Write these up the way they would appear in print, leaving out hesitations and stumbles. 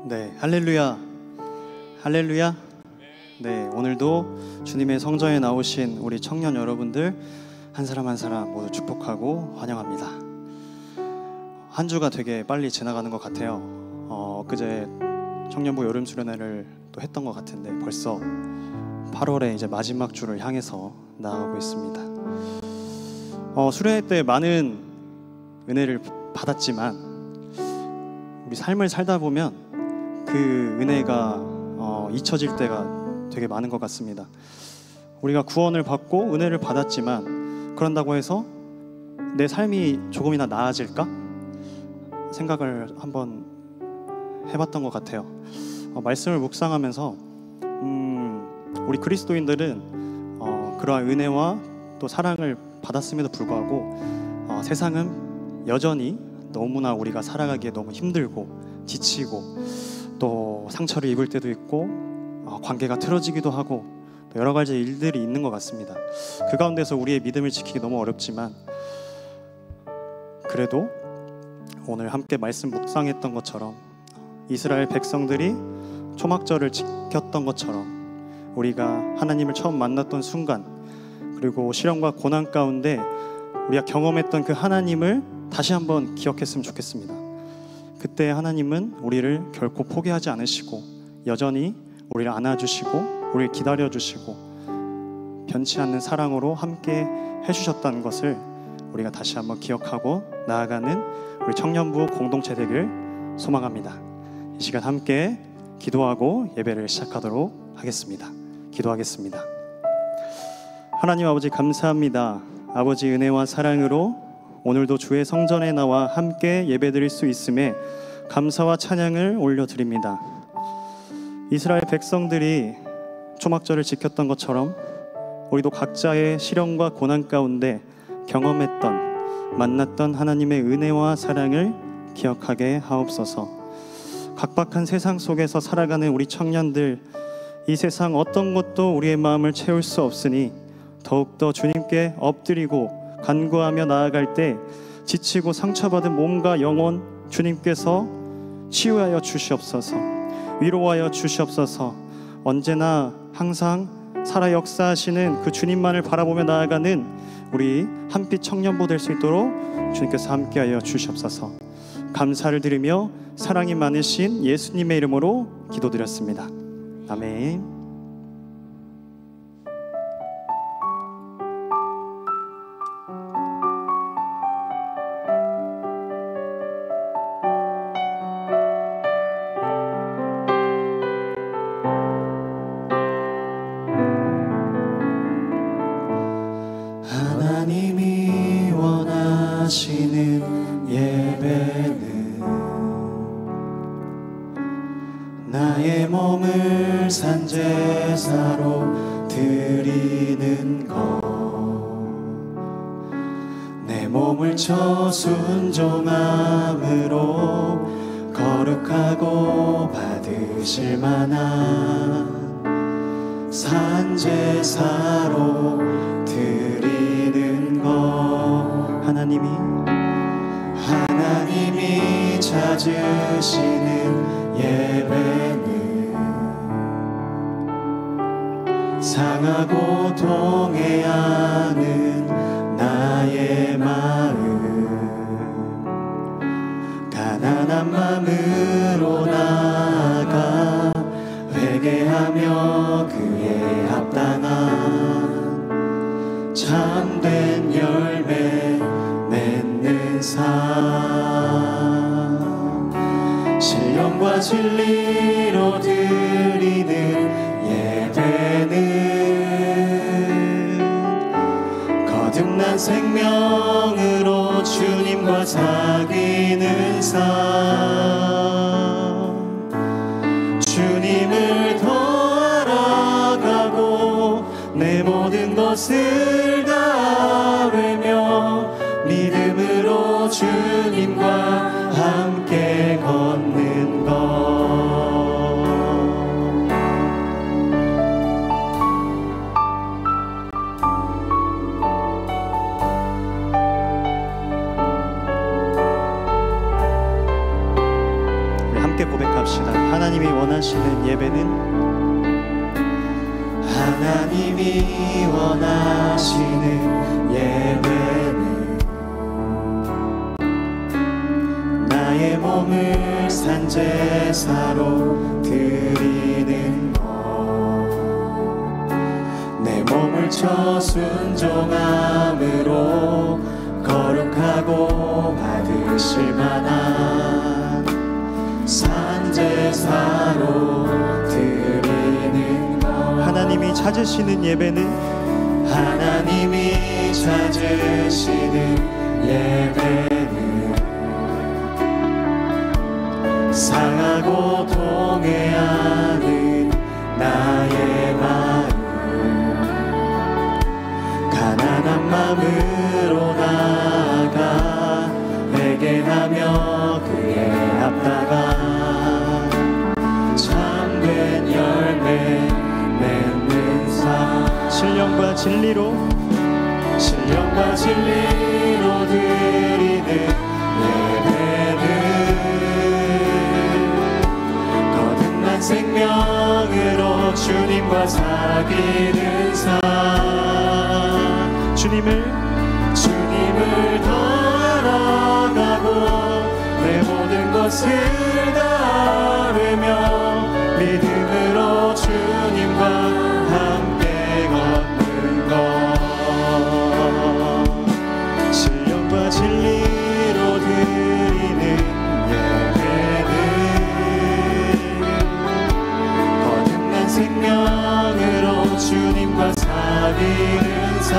네, 할렐루야, 할렐루야. 네, 오늘도 주님의 성전에 나오신 우리 청년 여러분들 한 사람 한 사람 모두 축복하고 환영합니다. 한 주가 되게 빨리 지나가는 것 같아요. 그제 청년부 여름 수련회를 또 했던 것 같은데 벌써 8월에 이제 마지막 주를 향해서 나아가고 있습니다. 수련회 때 많은 은혜를 받았지만 우리 삶을 살다 보면 그 은혜가 잊혀질 때가 되게 많은 것 같습니다. 우리가 구원을 받고 은혜를 받았지만 그런다고 해서 내 삶이 조금이나 나아질까? 생각을 한번 해봤던 것 같아요. 말씀을 묵상하면서 우리 그리스도인들은 그러한 은혜와 또 사랑을 받았음에도 불구하고 세상은 여전히 너무나 우리가 살아가기에 너무 힘들고 지치고 또 상처를 입을 때도 있고 관계가 틀어지기도 하고 또 여러 가지 일들이 있는 것 같습니다. 그 가운데서 우리의 믿음을 지키기 너무 어렵지만 그래도 오늘 함께 말씀 묵상했던 것처럼 이스라엘 백성들이 초막절을 지켰던 것처럼 우리가 하나님을 처음 만났던 순간 그리고 시련과 고난 가운데 우리가 경험했던 그 하나님을 다시 한번 기억했으면 좋겠습니다. 그때 하나님은 우리를 결코 포기하지 않으시고 여전히 우리를 안아주시고 우리를 기다려주시고 변치 않는 사랑으로 함께 해주셨다는 것을 우리가 다시 한번 기억하고 나아가는 우리 청년부 공동체 되길 소망합니다. 이 시간 함께 기도하고 예배를 시작하도록 하겠습니다. 기도하겠습니다. 하나님 아버지 감사합니다. 아버지 은혜와 사랑으로 오늘도 주의 성전에 나와 함께 예배드릴 수 있음에 감사와 찬양을 올려드립니다. 이스라엘 백성들이 초막절을 지켰던 것처럼 우리도 각자의 시련과 고난 가운데 경험했던 만났던 하나님의 은혜와 사랑을 기억하게 하옵소서. 각박한 세상 속에서 살아가는 우리 청년들, 이 세상 어떤 것도 우리의 마음을 채울 수 없으니 더욱더 주님께 엎드리고 간구하며 나아갈 때 지치고 상처받은 몸과 영혼 주님께서 치유하여 주시옵소서. 위로하여 주시옵소서. 언제나 항상 살아 역사하시는 그 주님만을 바라보며 나아가는 우리 한빛 청년부 될 수 있도록 주님께서 함께하여 주시옵소서. 감사를 드리며 사랑이 많으신 예수님의 이름으로 기도드렸습니다. 아멘. 하나님이 원하시는 예배는 나의 몸을 산제사로 드리는 것, 내 몸을 쳐 순종함으로 거룩하고 받으실 만한 산제사로 드리는 것, 하나님이 찾으시는 예배는 상하고 동해하는 나의 마음, 가난한 마음으로 나아가 회개하며 그에 합당한 참된 열매 맺는 삶, 신령과 진리로 드리는 예배는 거듭난 생명으로 주님과 사귀는 삶, 주님을 더 알아가고 내 모든 것을 다하며 믿음으로 주님과 함께 걷는 것. 함께 고백합시다. 하나님이 원하시는 예배는 하나님이 원하시는 예배는 나의 몸을 산제사로 드리는 것, 내 몸을 쳐 순종함으로 거룩하고 받으실 만한 산제사로 드리는 것. 하나님이 찾으시는 예배는 하나님이 찾으시는 예배는 상하고 동해하는 나의 마음, 가난한 마음으로 나아가 회개하며 그의 앞다가 참된 열매 맺는 삶, 신령과 진리로 드리는 예배는 거듭난 생명으로 주님과 사귀는 삶, 주님을 더 알아가고 내 모든 것을 다하며 믿음으로 주님과 함께 걷는 것, 신령과 진리로 드리는 예배는 거듭난 생명으로 주님과 사귀는 삶,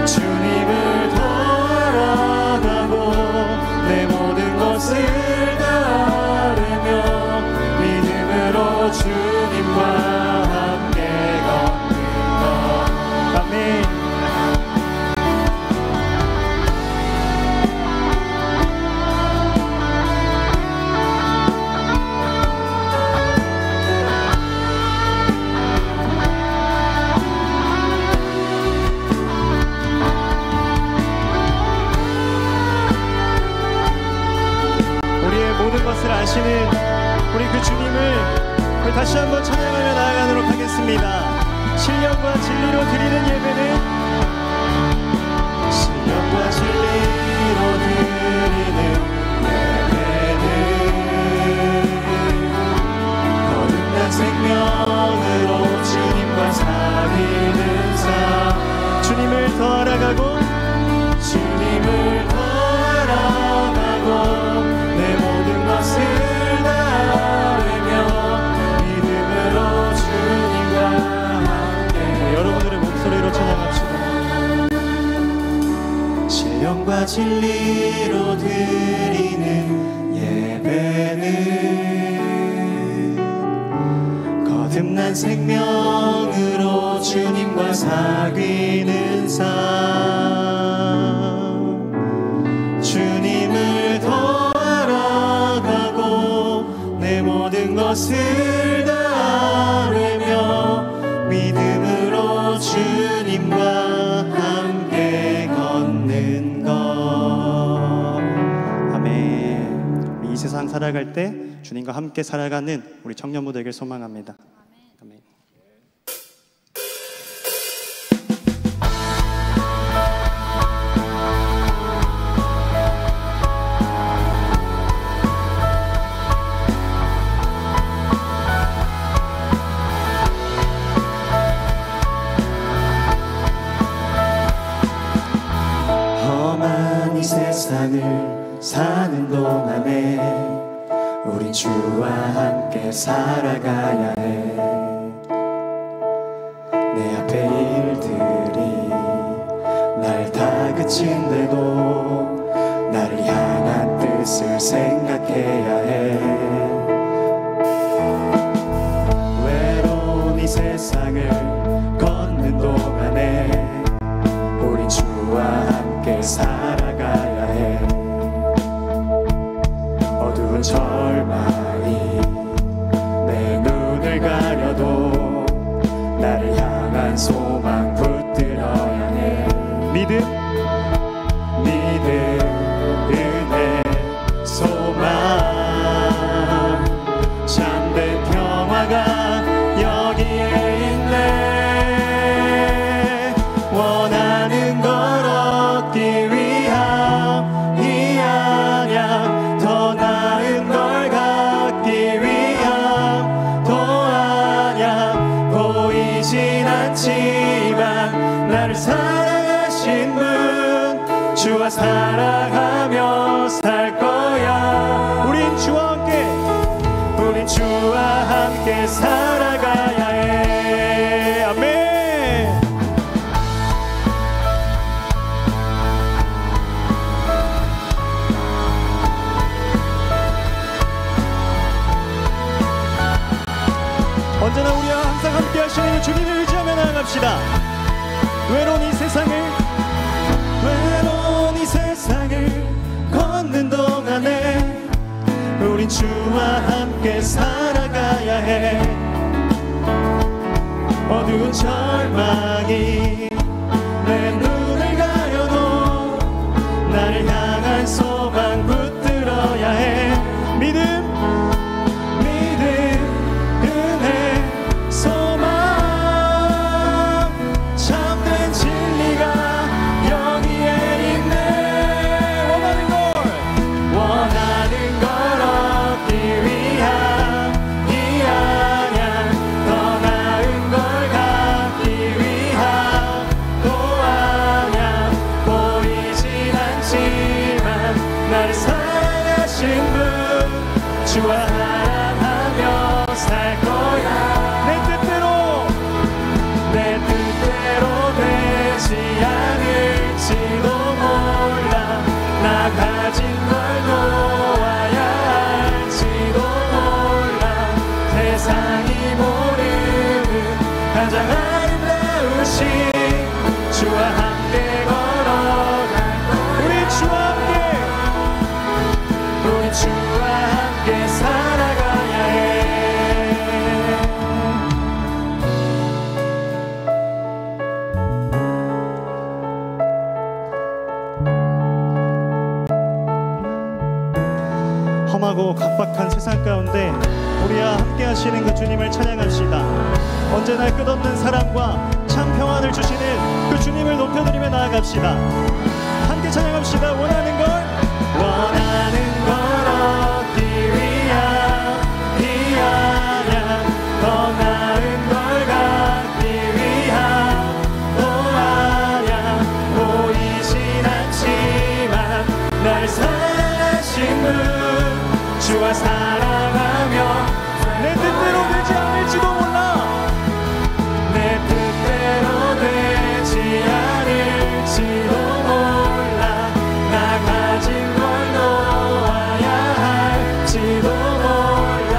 주님을 더 알아가고 내 모든 것을 다하며 믿음으로 주님과 함께 걷는 것. 아멘. 모든 것을 아시는 우리 그 주님을 우리 다시 한번 찬양하며 나아가도록 하겠습니다. 신령과 진리로 드리는 예배는 신령과 진리로 드리는 예배는 거듭난 생명으로 주님과 사귀는 삶, 주님을 더 알아가고 주님을 더 알아가고 내 모든 것을 다하며 믿음으로 주님과 함께. 여러분들의 목소리로 찬양합시다. 신령과 진리로 드리는 예배는 거듭난 생명으로 주님과 사귀는 삶, 주님을 더 알아가고 내 모든 것을 다하며 믿음으로 주님과 함께 걷는 것. 아멘. 이 세상 살아갈 때 주님과 함께 살아가는 우리 청년부 되길 소망합니다. 아멘. 험한 이 세상을 사는 동안에 우린 주와 함께 살아가야 해. 내 앞에 일들이 날 다그친데도 나를 향한 뜻을 생각해야 해. 외로운 이 세상을 걷는 동안에 우린 주와 함께 살아가야 해. 어두운 절망이 내 눈을 가려도 나를 향한 소망 붙들어야 해. 믿음, 은혜, 소망 사랑하며 살 거야. 우린 주와 함께, 우린 주와 함께 살아가야 해. 아멘. 언제나 우리와 항상 함께 하시는 그 주님을 의지하며 나아갑시다. 외로운 이 세상을 걷는 동안에 우린 주와 함께 살아가야 해. 어두운 절망이 내 눈을 가려도 나를 향한 소망 붙들어야 해. 믿음, 은혜, 소망, 참된 진리가 여기에 있네. 원하는 걸 얻기 위한 이 안약, 더 나은 걸 갖기 위한 또 안약, 보이진 않지만 나를 사랑하신 분, 주와 사랑하며 살 거야. 내 뜻대로 되지 않을지도 몰라. 나 가진 걸 놓아야 할지도 몰라. 세상이 모르는 가장 아름다우신 주와 함께 걸어갈 거야. 우리 주와 함께 살아가야 해. 험하고 각박한 세상 가운데 우리와 함께 하시는 그 주님을 찬양합시다. 언제나 끝없는 사랑과 참 평안을 주시는 그 주님을 높여드리며 나아갑시다. 함께 찬양합시다. 원하는 걸 얻기 위한 이 안약, 더 나은 걸 갖기 위한 또 안약, 보이진 않지만 나를 사랑하신 분, 주와 사랑하며 내 뜻대로 되지 않을지도 몰라. 내 뜻대로 되지 않을지도 몰라. 나 가진 걸 놓아야 할지도 몰라.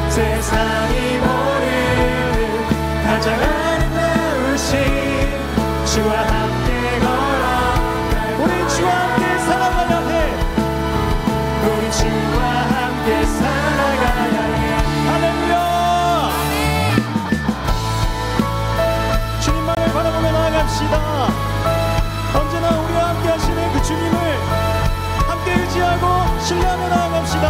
세상이 모르는 가장 아름다우신 주와 함께 걸어갈 거야. 우리 주와 함께 살아가야 해. 우리 주와 함께 살아가야 해. 할렐루야. 주님만을 바라보며 나아갑시다. 언제나 우리와 함께 하시는 그 주님을 함께 의지하고 신뢰하며 나아갑시다.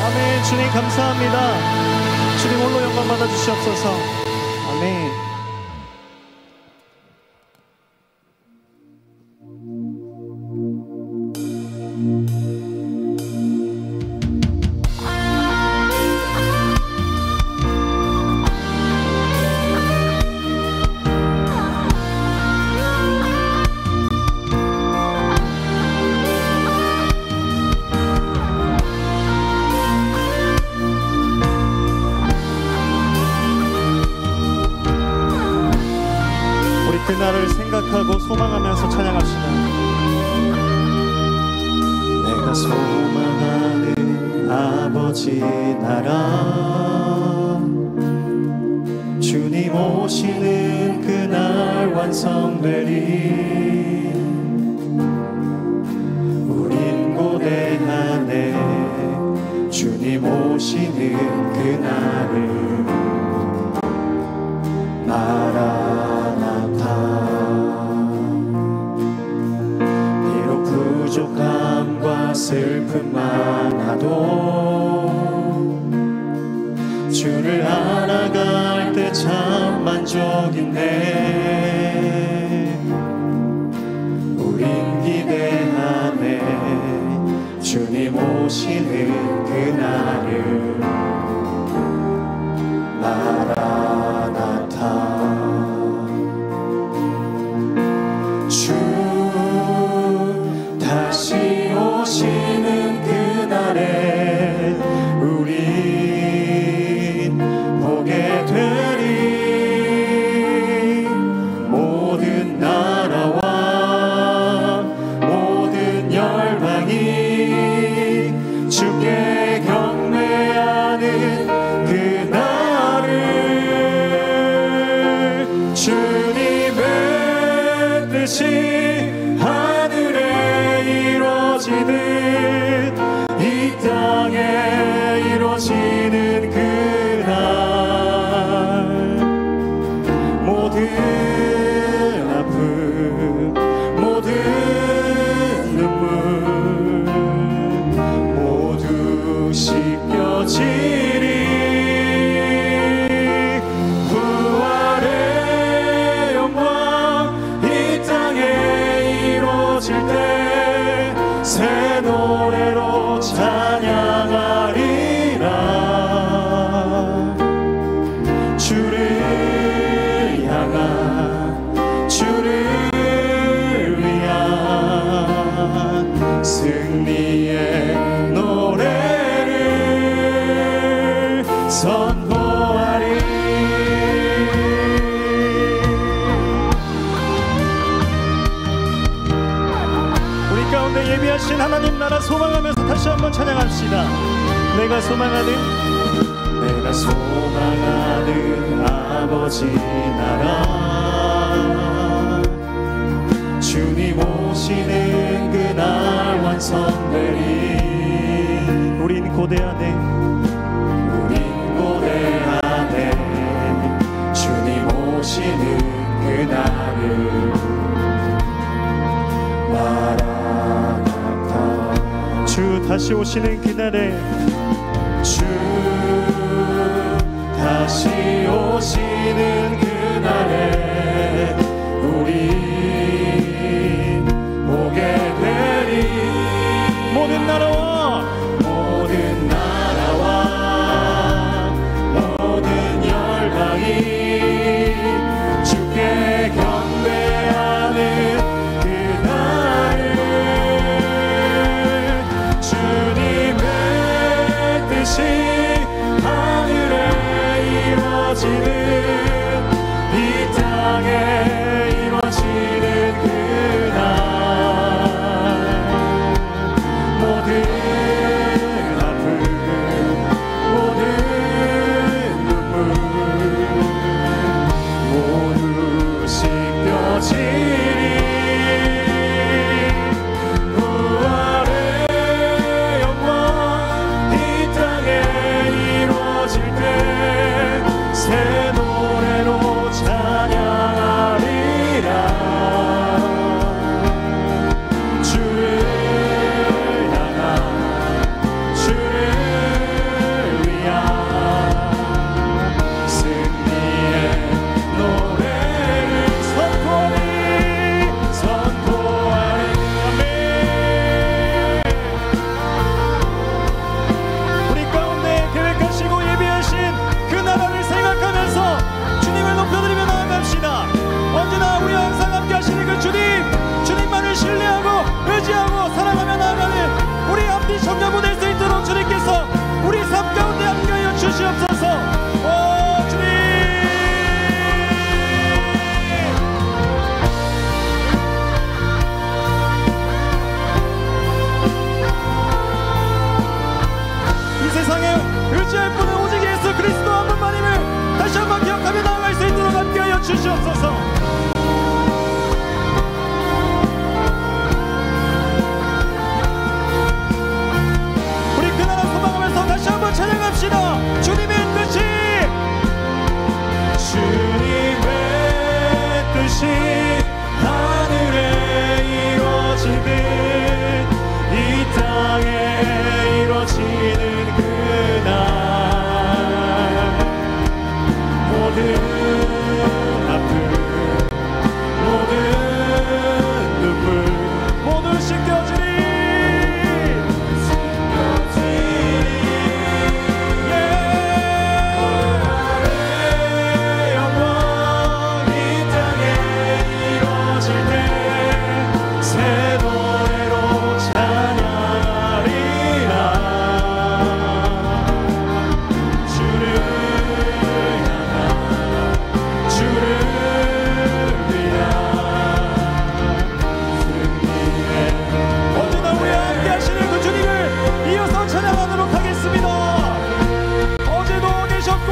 아멘. 주님 감사합니다. 주님 홀로 영광 받아 주시옵소서. 아멘. 그날을 생각하고 소망하면서 찬양합시다. 내가 소망하는 아버지 나라, 주님 오시는 그날 완성되리. 우린 고대하네 주님 오시는 그날을. 마라나타. 비록 부족함과 슬픔 많아도 주를 알아갈 때 참 만족인데. 우린 기대하네 주님 오시는 그날을. 마라나타. 뜻이 하늘에 이루어지듯 이 땅에 이루어지는 그날 모든 아픔 모든 눈물 모두 씻겨지리 부활의 영광 이 땅에 이루어질 때 새 노래로 찬양하리라 주를 향한 주를 위한 승리의 노래를 선포하리 우리 가운데 예비하신 하나님 나라 소망하면서 다시 한번 찬양합시다. 내가 소망하는 아버지 나라 주님 오시는 그날 완성되리 우린 고대하네 주님 오시는 그날을 마라나타 주 다시 오시는 그날에 주 다시 오시는 그날에 우리 보게 되리 모든 나라와 모든 열방이 주께 경배하는 그날을 주님의 뜻이 하늘에 이루어지는 이 땅에 이루어지는 그날 모든 아픔 모든 눈물 모두 씻겨지리 부활의 영광 이 땅에 이루어질 때 새 노래로 찬양하리라 주를 향한 주를 위한 승리의 노래를 선포하리 아멘. 우리 가운데 계획하시고 예비하신 그 나라를 생각하면서 주님을 높여드리며 나아갑시다. 언제나 우리와 항상 함께 하시는 그 주님만을 신뢰하고 의지하고 사랑하며 나아가는 우리 앞뒤 정자부 될 수 있도록 주님께서 우리 삶 가운데 함께하여 주시옵소서. 오 주님 이 세상에 의지할 분은 오직 예수 그리스도 한 분만임을 다시 한번 기억하며 나아갈 수 있도록 함께하여 주시옵소서. 우리 그 나라 소망하면서 다시 한번 찬양합시다. 주님의 뜻이 하늘에 이루어지듯 이 땅에 이루어지는 그날 모든 아픔 모든 눈물 모두 씻겨지리 영광 이 땅에 이루어질 때 새 노래로 찬양하리라 주를 향한 주를 위한 승리의 언제나 우리 함께 하시는 그 주님을 이어서 찬양하도록 하겠습니다. 어제도 계셨고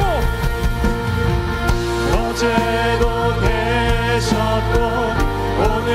어제도 계셨고 오늘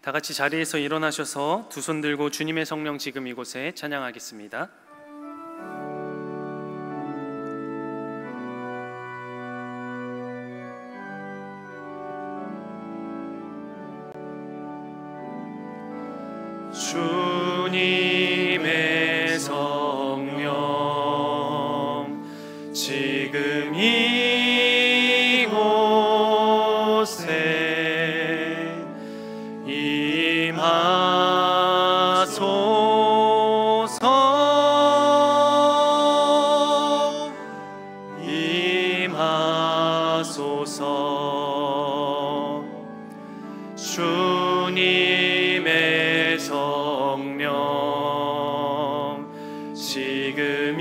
다 같이 자리에서 일어나셔서 두 손 들고 주님의 성령 지금 이곳에 찬양하겠습니다. 주님의 성령 지금 이곳에 임하소서. 주님의 성령 지금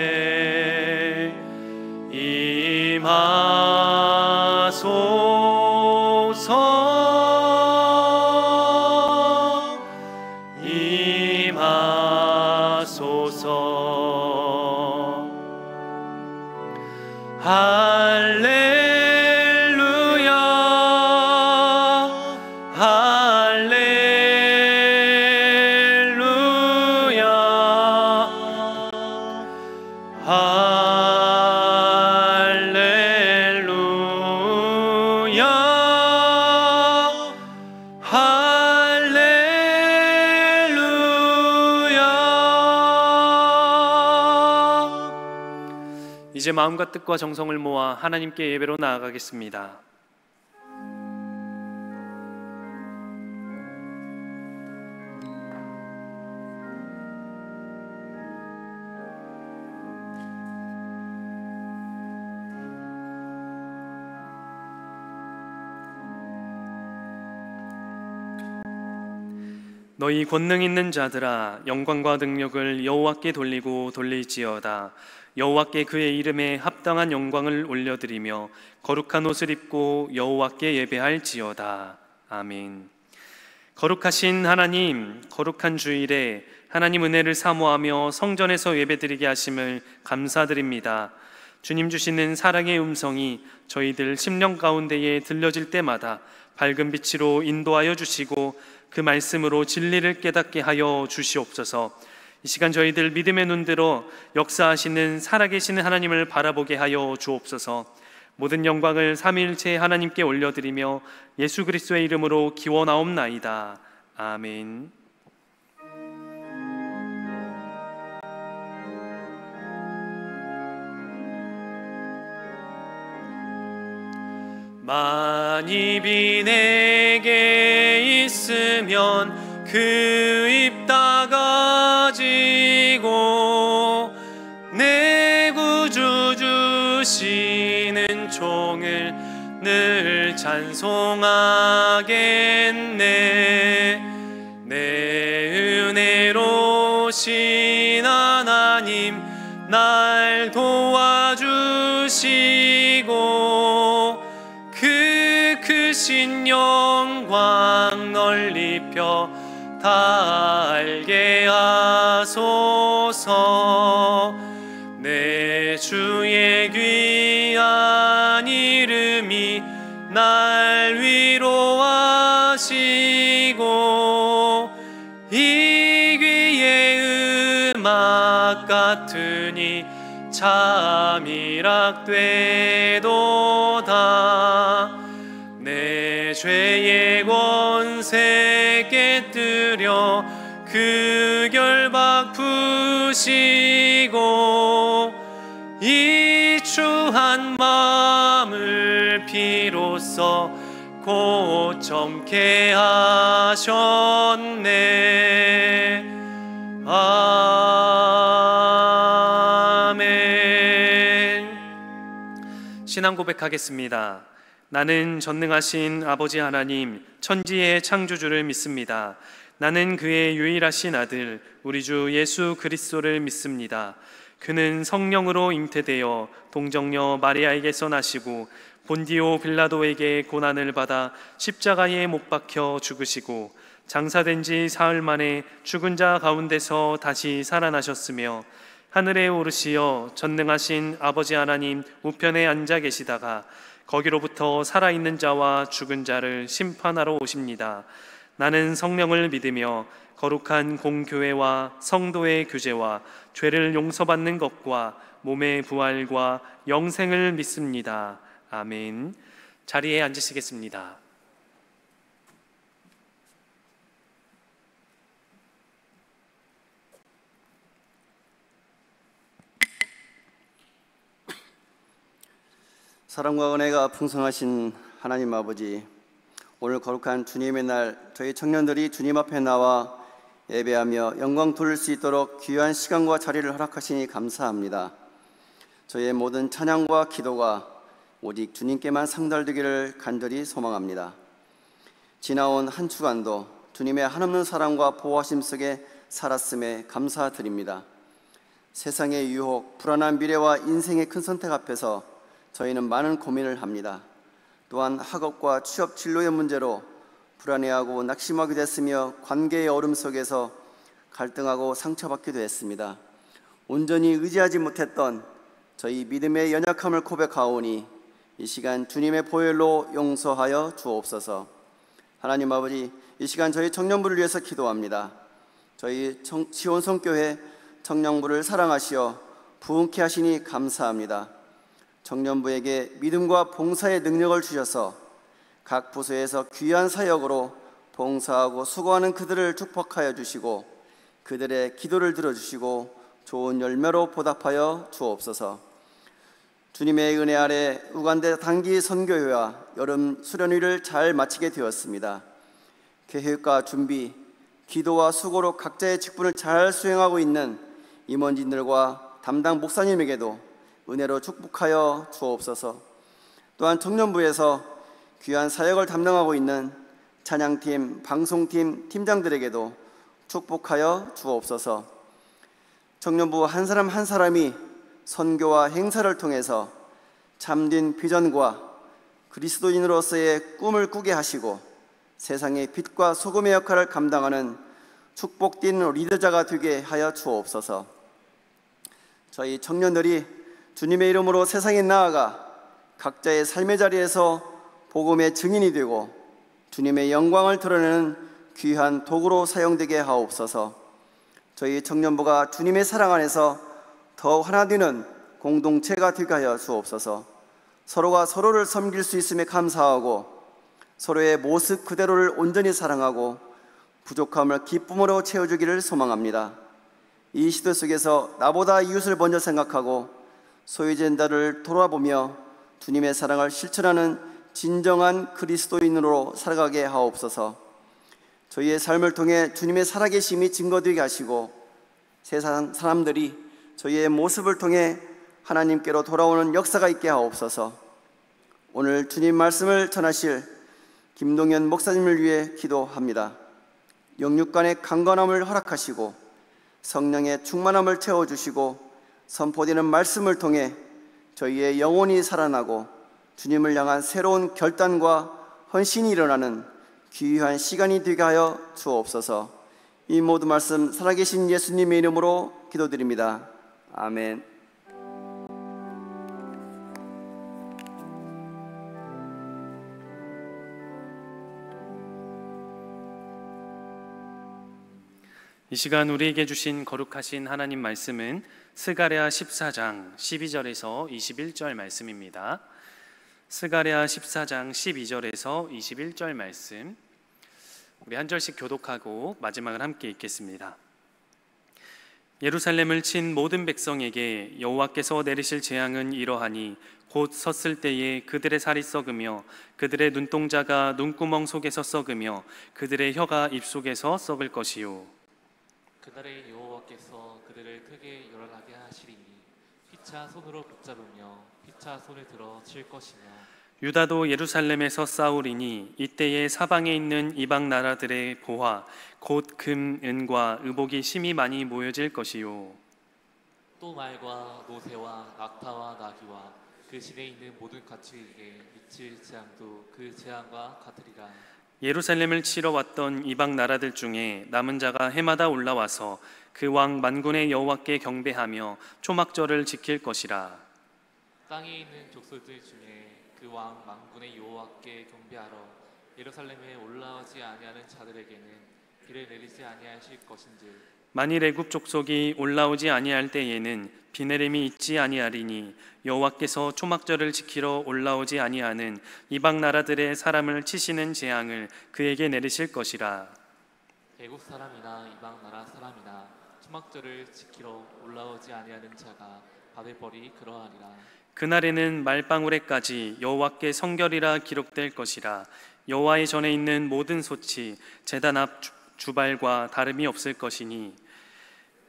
이곳에 임하소서. 임하소서. 할렐루야 할렐루야 할렐루야 할렐루야. 이제 마음과 뜻과 정성을 모아 하나님께 예배로 나아가겠습니다. 너희 권능 있는 자들아 영광과 능력을 여호와께 돌리고 돌릴지어다. 여호와께 그의 이름에 합당한 영광을 올려드리며 거룩한 옷을 입고 여호와께 예배할지어다. 아멘. 거룩하신 하나님, 거룩한 주일에 하나님 은혜를 사모하며 성전에서 예배드리게 하심을 감사드립니다. 주님 주시는 사랑의 음성이 저희들 심령 가운데에 들려질 때마다 밝은 빛으로 인도하여 주시고 그 말씀으로 진리를 깨닫게 하여 주시옵소서. 이 시간 저희들 믿음의 눈들어 역사하시는 살아계시는 하나님을 바라보게 하여 주옵소서. 모든 영광을 삼위일체 하나님께 올려드리며 예수 그리스도의 이름으로 기원하옵나이다. 아멘. 만입이 내게 있으면 그 입 다가지고 내 구주 주시는 종을 늘 찬송하겠네. 내 은혜로신 하나님 날 도와주시고 그 크신 영광 널리 펴 다 알게 하소서. 내 주의 귀한 이름이 날 위로하시고 이 귀의 음악 같으니 참이락되도다. 내 죄의 권세 깨뜨려 그 결박 푸시고 이 추한 마음을 비로소 고점케 하셨네. 아멘. 신앙 고백하겠습니다. 나는 전능하신 아버지 하나님 천지의 창조주를 믿습니다. 나는 그의 유일하신 아들 우리 주 예수 그리스도를 믿습니다. 그는 성령으로 잉태되어 동정녀 마리아에게서 나시고 본디오 빌라도에게 고난을 받아 십자가에 못 박혀 죽으시고 장사된 지 사흘 만에 죽은 자 가운데서 다시 살아나셨으며 하늘에 오르시어 전능하신 아버지 하나님 우편에 앉아 계시다가 거기로부터 살아있는 자와 죽은 자를 심판하러 오십니다. 나는 성령을 믿으며 거룩한 공교회와 성도의 교제와 죄를 용서받는 것과 몸의 부활과 영생을 믿습니다. 아멘. 자리에 앉으시겠습니다. 사랑과 은혜가 풍성하신 하나님 아버지, 오늘 거룩한 주님의 날 저희 청년들이 주님 앞에 나와 예배하며 영광 돌릴 수 있도록 귀한 시간과 자리를 허락하시니 감사합니다. 저희의 모든 찬양과 기도가 오직 주님께만 상달되기를 간절히 소망합니다. 지나온 한 주간도 주님의 한없는 사랑과 보호하심 속에 살았음에 감사드립니다. 세상의 유혹, 불안한 미래와 인생의 큰 선택 앞에서 저희는 많은 고민을 합니다. 또한 학업과 취업 진로의 문제로 불안해하고 낙심하게 됐으며 관계의 어려움 속에서 갈등하고 상처받기도 했습니다. 온전히 의지하지 못했던 저희 믿음의 연약함을 고백하오니 이 시간 주님의 보혈로 용서하여 주옵소서. 하나님 아버지, 이 시간 저희 청년부를 위해서 기도합니다. 저희 시온성교회 청년부를 사랑하시어 부흥케 하시니 감사합니다. 청년부에게 믿음과 봉사의 능력을 주셔서 각 부서에서 귀한 사역으로 봉사하고 수고하는 그들을 축복하여 주시고 그들의 기도를 들어주시고 좋은 열매로 보답하여 주옵소서. 주님의 은혜 아래 우간대 단기 선교회와 여름 수련회를 잘 마치게 되었습니다. 계획과 준비, 기도와 수고로 각자의 직분을 잘 수행하고 있는 임원진들과 담당 목사님에게도 은혜로 축복하여 주옵소서. 또한 청년부에서 귀한 사역을 담당하고 있는 찬양팀, 방송팀, 팀장들에게도 축복하여 주옵소서. 청년부 한 사람 한 사람이 선교와 행사를 통해서 참된 비전과 그리스도인으로서의 꿈을 꾸게 하시고 세상의 빛과 소금의 역할을 감당하는 축복된 리더자가 되게 하여 주옵소서. 저희 청년들이 주님의 이름으로 세상에 나아가 각자의 삶의 자리에서 복음의 증인이 되고 주님의 영광을 드러내는 귀한 도구로 사용되게 하옵소서. 저희 청년부가 주님의 사랑 안에서 더욱 하나 되는 공동체가 되게 하여 주옵소서. 서로가 서로를 섬길 수 있음에 감사하고 서로의 모습 그대로를 온전히 사랑하고 부족함을 기쁨으로 채워주기를 소망합니다. 이 시대 속에서 나보다 이웃을 먼저 생각하고 소유된 자를 돌아보며 주님의 사랑을 실천하는 진정한 그리스도인으로 살아가게 하옵소서. 저희의 삶을 통해 주님의 살아계심이 증거되게 하시고 세상 사람들이 저희의 모습을 통해 하나님께로 돌아오는 역사가 있게 하옵소서. 오늘 주님 말씀을 전하실 김동현 목사님을 위해 기도합니다. 영육간의 강건함을 허락하시고 성령의 충만함을 채워주시고 선포되는 말씀을 통해 저희의 영혼이 살아나고 주님을 향한 새로운 결단과 헌신이 일어나는 귀한 시간이 되게 하여 주옵소서. 이 모든 말씀 살아계신 예수님의 이름으로 기도드립니다. 아멘. 이 시간 우리에게 주신 거룩하신 하나님 말씀은 스가랴 14장 12절에서 21절 말씀입니다. 스가랴 14장 12절에서 21절 말씀, 우리 한 절씩 교독하고 마지막을 함께 읽겠습니다. 예루살렘을 친 모든 백성에게 여호와께서 내리실 재앙은 이러하니 곧 섰을 때에 그들의 살이 썩으며 그들의 눈동자가 눈구멍 속에서 썩으며 그들의 혀가 입속에서 썩을 것이요. 그날에 여호와께서 그들을 크게 열나게 하시리니 피차 손으로 붙잡으며 피차 손을 들어 칠 것이며 유다도 예루살렘에서 싸우리니 이때에 사방에 있는 이방 나라들의 보화 곧 금, 은과 의복이 심히 많이 모여질 것이요. 또 말과 노새와 낙타와 나귀와 그 시내에 있는 모든 가축에게 미칠 재앙도 그 재앙과 같으리라. 예루살렘을 치러 왔던 이방 나라들 중에 남은 자가 해마다 올라와서 그 왕 만군의 여호와께 경배하며 초막절을 지킬 것이라. 땅에 있는 족속들 중에 그 왕 만군의 여호와께 경배하러 예루살렘에 올라오지 아니하는 자들에게는 비를 내리지 아니하실 것인즉 만일 애굽 족속이 올라오지 아니할 때에는 비 내림이 있지 아니하리니 여호와께서 초막절을 지키러 올라오지 아니하는 이방 나라들의 사람을 치시는 재앙을 그에게 내리실 것이라. 애국 사람이나 이방 나라 사람이나 초막절을 지키러 올라오지 아니하는 자가 받을 벌이 그러하리라. 그날에는 말방울에까지 여호와께 성결이라 기록될 것이라. 여호와의 전에 있는 모든 솥이 제단 앞 주발과 다름이 없을 것이니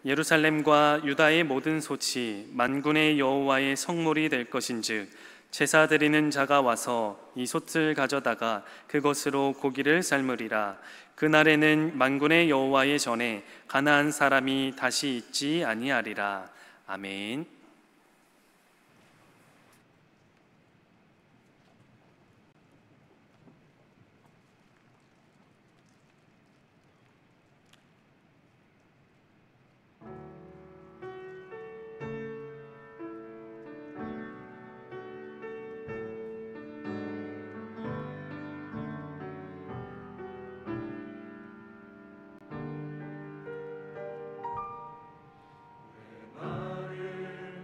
예루살렘과 유다의 모든 솥이 만군의 여호와의 성물이 될 것인즉 제사 드리는 자가 와서 이 솥을 가져다가 그것으로 고기를 삶으리라. 그날에는 만군의 여호와의 전에 가나안 사람이 다시 있지 아니하리라. 아멘. 나를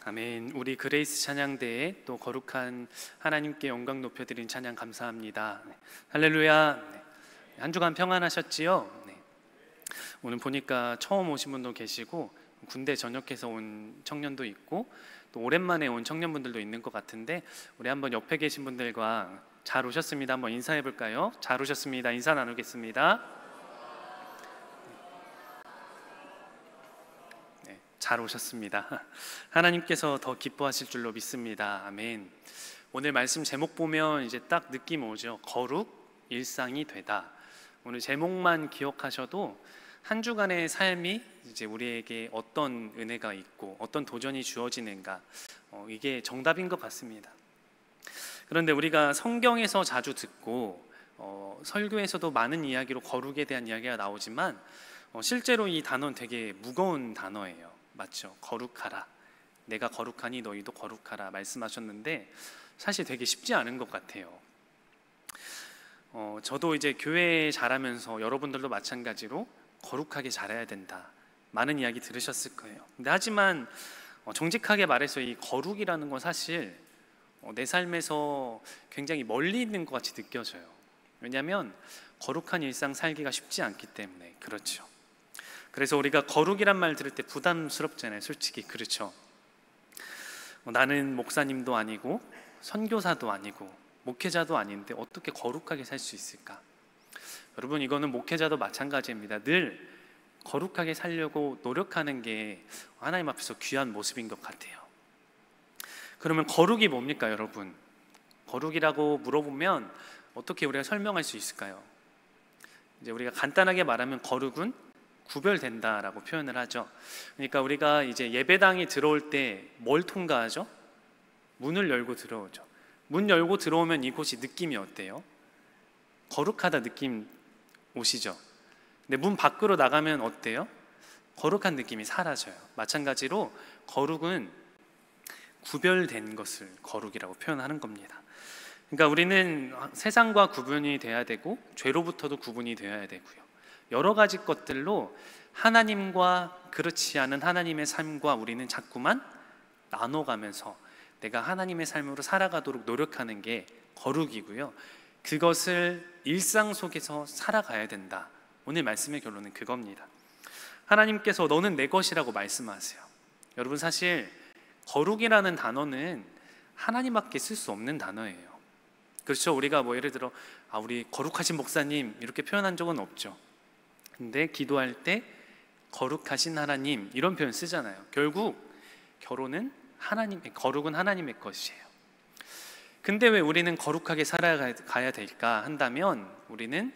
아멘. 우리 그레이스 찬양대에 또 거룩한 하나님께 영광 높여드린 찬양 감사합니다. 네. 할렐루야. 네. 한 주간 평안하셨지요? 네. 오늘 보니까 처음 오신 분도 계시고 군대 전역해서 온 청년도 있고 또 오랜만에 온 청년분들도 있는 것 같은데, 우리 한번 옆에 계신 분들과 잘 오셨습니다 한번 인사해 볼까요? 잘 오셨습니다. 인사 나누겠습니다. 네, 잘 오셨습니다. 하나님께서 더 기뻐하실 줄로 믿습니다. 아멘. 오늘 말씀 제목 보면 이제 딱 느낌 오죠. 거룩 일상이 되다. 오늘 제목만 기억하셔도 한 주간의 삶이 이제 우리에게 어떤 은혜가 있고 어떤 도전이 주어지는가, 이게 정답인 것 같습니다. 그런데 우리가 성경에서 자주 듣고 설교에서도 많은 이야기로 거룩에 대한 이야기가 나오지만 실제로 이 단어는 되게 무거운 단어예요. 맞죠? 거룩하라, 내가 거룩하니 너희도 거룩하라 말씀하셨는데 사실 되게 쉽지 않은 것 같아요. 저도 이제 교회 자라면서 여러분들도 마찬가지로 거룩하게 자라야 된다, 많은 이야기 들으셨을 거예요. 근데 하지만 정직하게 말해서 이 거룩이라는 건 사실 내 삶에서 굉장히 멀리 있는 것 같이 느껴져요. 왜냐하면 거룩한 일상 살기가 쉽지 않기 때문에 그렇죠. 그래서 우리가 거룩이란 말 들을 때 부담스럽잖아요. 솔직히 그렇죠. 나는 목사님도 아니고 선교사도 아니고 목회자도 아닌데 어떻게 거룩하게 살 수 있을까? 여러분, 이거는 목회자도 마찬가지입니다. 늘 거룩하게 살려고 노력하는 게 하나님 앞에서 귀한 모습인 것 같아요. 그러면 거룩이 뭡니까, 여러분? 거룩이라고 물어보면 어떻게 우리가 설명할 수 있을까요? 이제 우리가 간단하게 말하면 거룩은 구별된다라고 표현을 하죠. 그러니까 우리가 이제 예배당에 들어올 때 뭘 통과하죠? 문을 열고 들어오죠. 문 열고 들어오면 이곳이 느낌이 어때요? 거룩하다 느낌 오시죠? 근데 문 밖으로 나가면 어때요? 거룩한 느낌이 사라져요. 마찬가지로 거룩은 구별된 것을 거룩이라고 표현하는 겁니다. 그러니까 우리는 세상과 구분이 돼야 되고 죄로부터도 구분이 되어야 되고요. 여러 가지 것들로 하나님과 그렇지 않은 하나님의 삶과 우리는 자꾸만 나눠가면서 내가 하나님의 삶으로 살아가도록 노력하는 게 거룩이고요. 그것을 일상 속에서 살아가야 된다. 오늘 말씀의 결론은 그겁니다. 하나님께서 너는 내 것이라고 말씀하세요. 여러분, 사실 거룩이라는 단어는 하나님밖에 쓸 수 없는 단어예요. 그렇죠? 우리가 뭐 예를 들어 우리 거룩하신 목사님 이렇게 표현한 적은 없죠. 근데 기도할 때 거룩하신 하나님 이런 표현 쓰잖아요. 결국 거룩은 하나님의 것이에요. 근데 왜 우리는 거룩하게 살아가야 될까 한다면, 우리는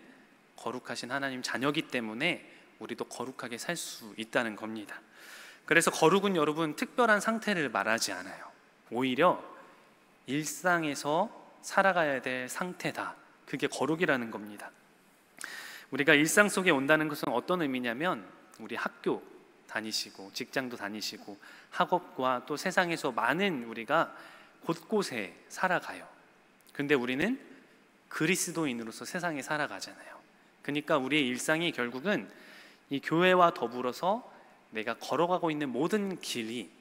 거룩하신 하나님 자녀이기 때문에 우리도 거룩하게 살 수 있다는 겁니다. 그래서 거룩은 여러분 특별한 상태를 말하지 않아요. 오히려 일상에서 살아가야 될 상태다. 그게 거룩이라는 겁니다. 우리가 일상 속에 온다는 것은 어떤 의미냐면, 우리 학교 다니시고 직장도 다니시고 학업과 또 세상에서 많은 우리가 곳곳에 살아가요. 근데 우리는 그리스도인으로서 세상에 살아가잖아요. 그러니까 우리의 일상이 결국은 이 교회와 더불어서 내가 걸어가고 있는 모든 길이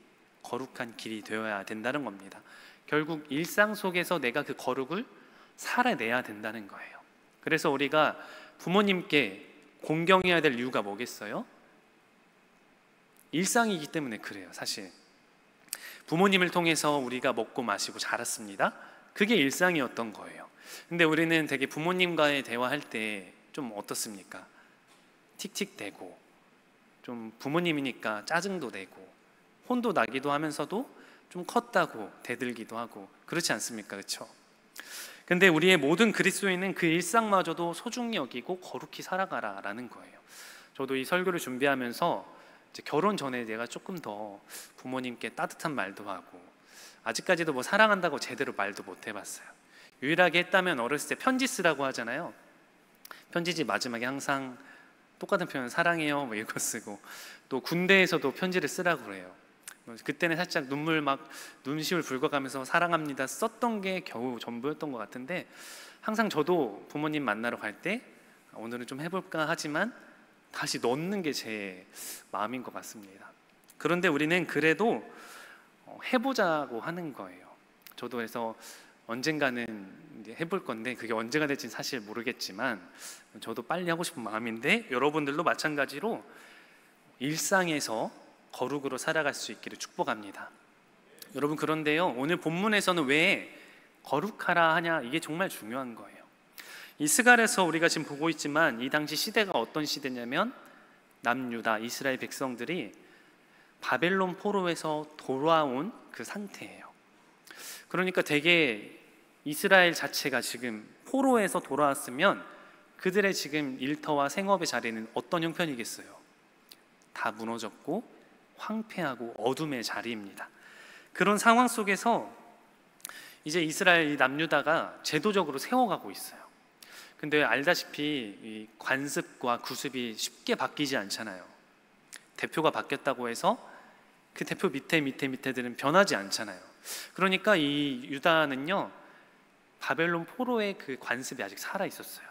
거룩한 길이 되어야 된다는 겁니다. 결국 일상 속에서 내가 그 거룩을 살아내야 된다는 거예요. 그래서 우리가 부모님께 공경해야 될 이유가 뭐겠어요? 일상이기 때문에 그래요. 사실 부모님을 통해서 우리가 먹고 마시고 자랐습니다. 그게 일상이었던 거예요. 근데 우리는 되게 부모님과의 대화할 때 좀 어떻습니까? 틱틱대고 좀 부모님이니까 짜증도 내고 혼도 나기도 하면서도 좀 컸다고 대들기도 하고 그렇지 않습니까? 그렇죠? 근데 우리의 모든 그리스도인은 그 일상마저도 소중히 여기고 거룩히 살아가라라는 거예요. 저도 이 설교를 준비하면서 이제 결혼 전에 내가 조금 더 부모님께 따뜻한 말도 하고, 아직까지도 뭐 사랑한다고 제대로 말도 못 해봤어요. 유일하게 했다면 어렸을 때 편지 쓰라고 하잖아요. 편지지 마지막에 항상 똑같은 표현 사랑해요 뭐 이거 쓰고, 또 군대에서도 편지를 쓰라고 그래요. 그때는 살짝 눈시울 붉어가면서 사랑합니다 썼던 게 겨우 전부였던 것 같은데, 항상 저도 부모님 만나러 갈 때 오늘은 좀 해볼까 하지만 다시 넣는 게 제 마음인 것 같습니다. 그런데 우리는 그래도 해보자고 하는 거예요. 저도 그래서 언젠가는 이제 해볼 건데 그게 언제가 될지는 사실 모르겠지만 저도 빨리 하고 싶은 마음인데 여러분들도 마찬가지로 일상에서 거룩으로 살아갈 수 있기를 축복합니다. 여러분, 그런데요, 오늘 본문에서는 왜 거룩하라 하냐, 이게 정말 중요한 거예요. 이스갈에서 우리가 지금 보고 있지만 이 당시 시대가 어떤 시대냐면 남유다 이스라엘 백성들이 바벨론 포로에서 돌아온 그 상태예요. 그러니까 되게 이스라엘 자체가 지금 포로에서 돌아왔으면 그들의 지금 일터와 생업의 자리는 어떤 형편이겠어요? 다 무너졌고 황폐하고 어둠의 자리입니다. 그런 상황 속에서 이제 이스라엘 남유다가 제도적으로 세워가고 있어요. 근데 알다시피 이 관습과 구습이 쉽게 바뀌지 않잖아요. 대표가 바뀌었다고 해서 그 대표 밑에들은 변하지 않잖아요. 그러니까 이 유다는요, 바벨론 포로의 그 관습이 아직 살아 있었어요.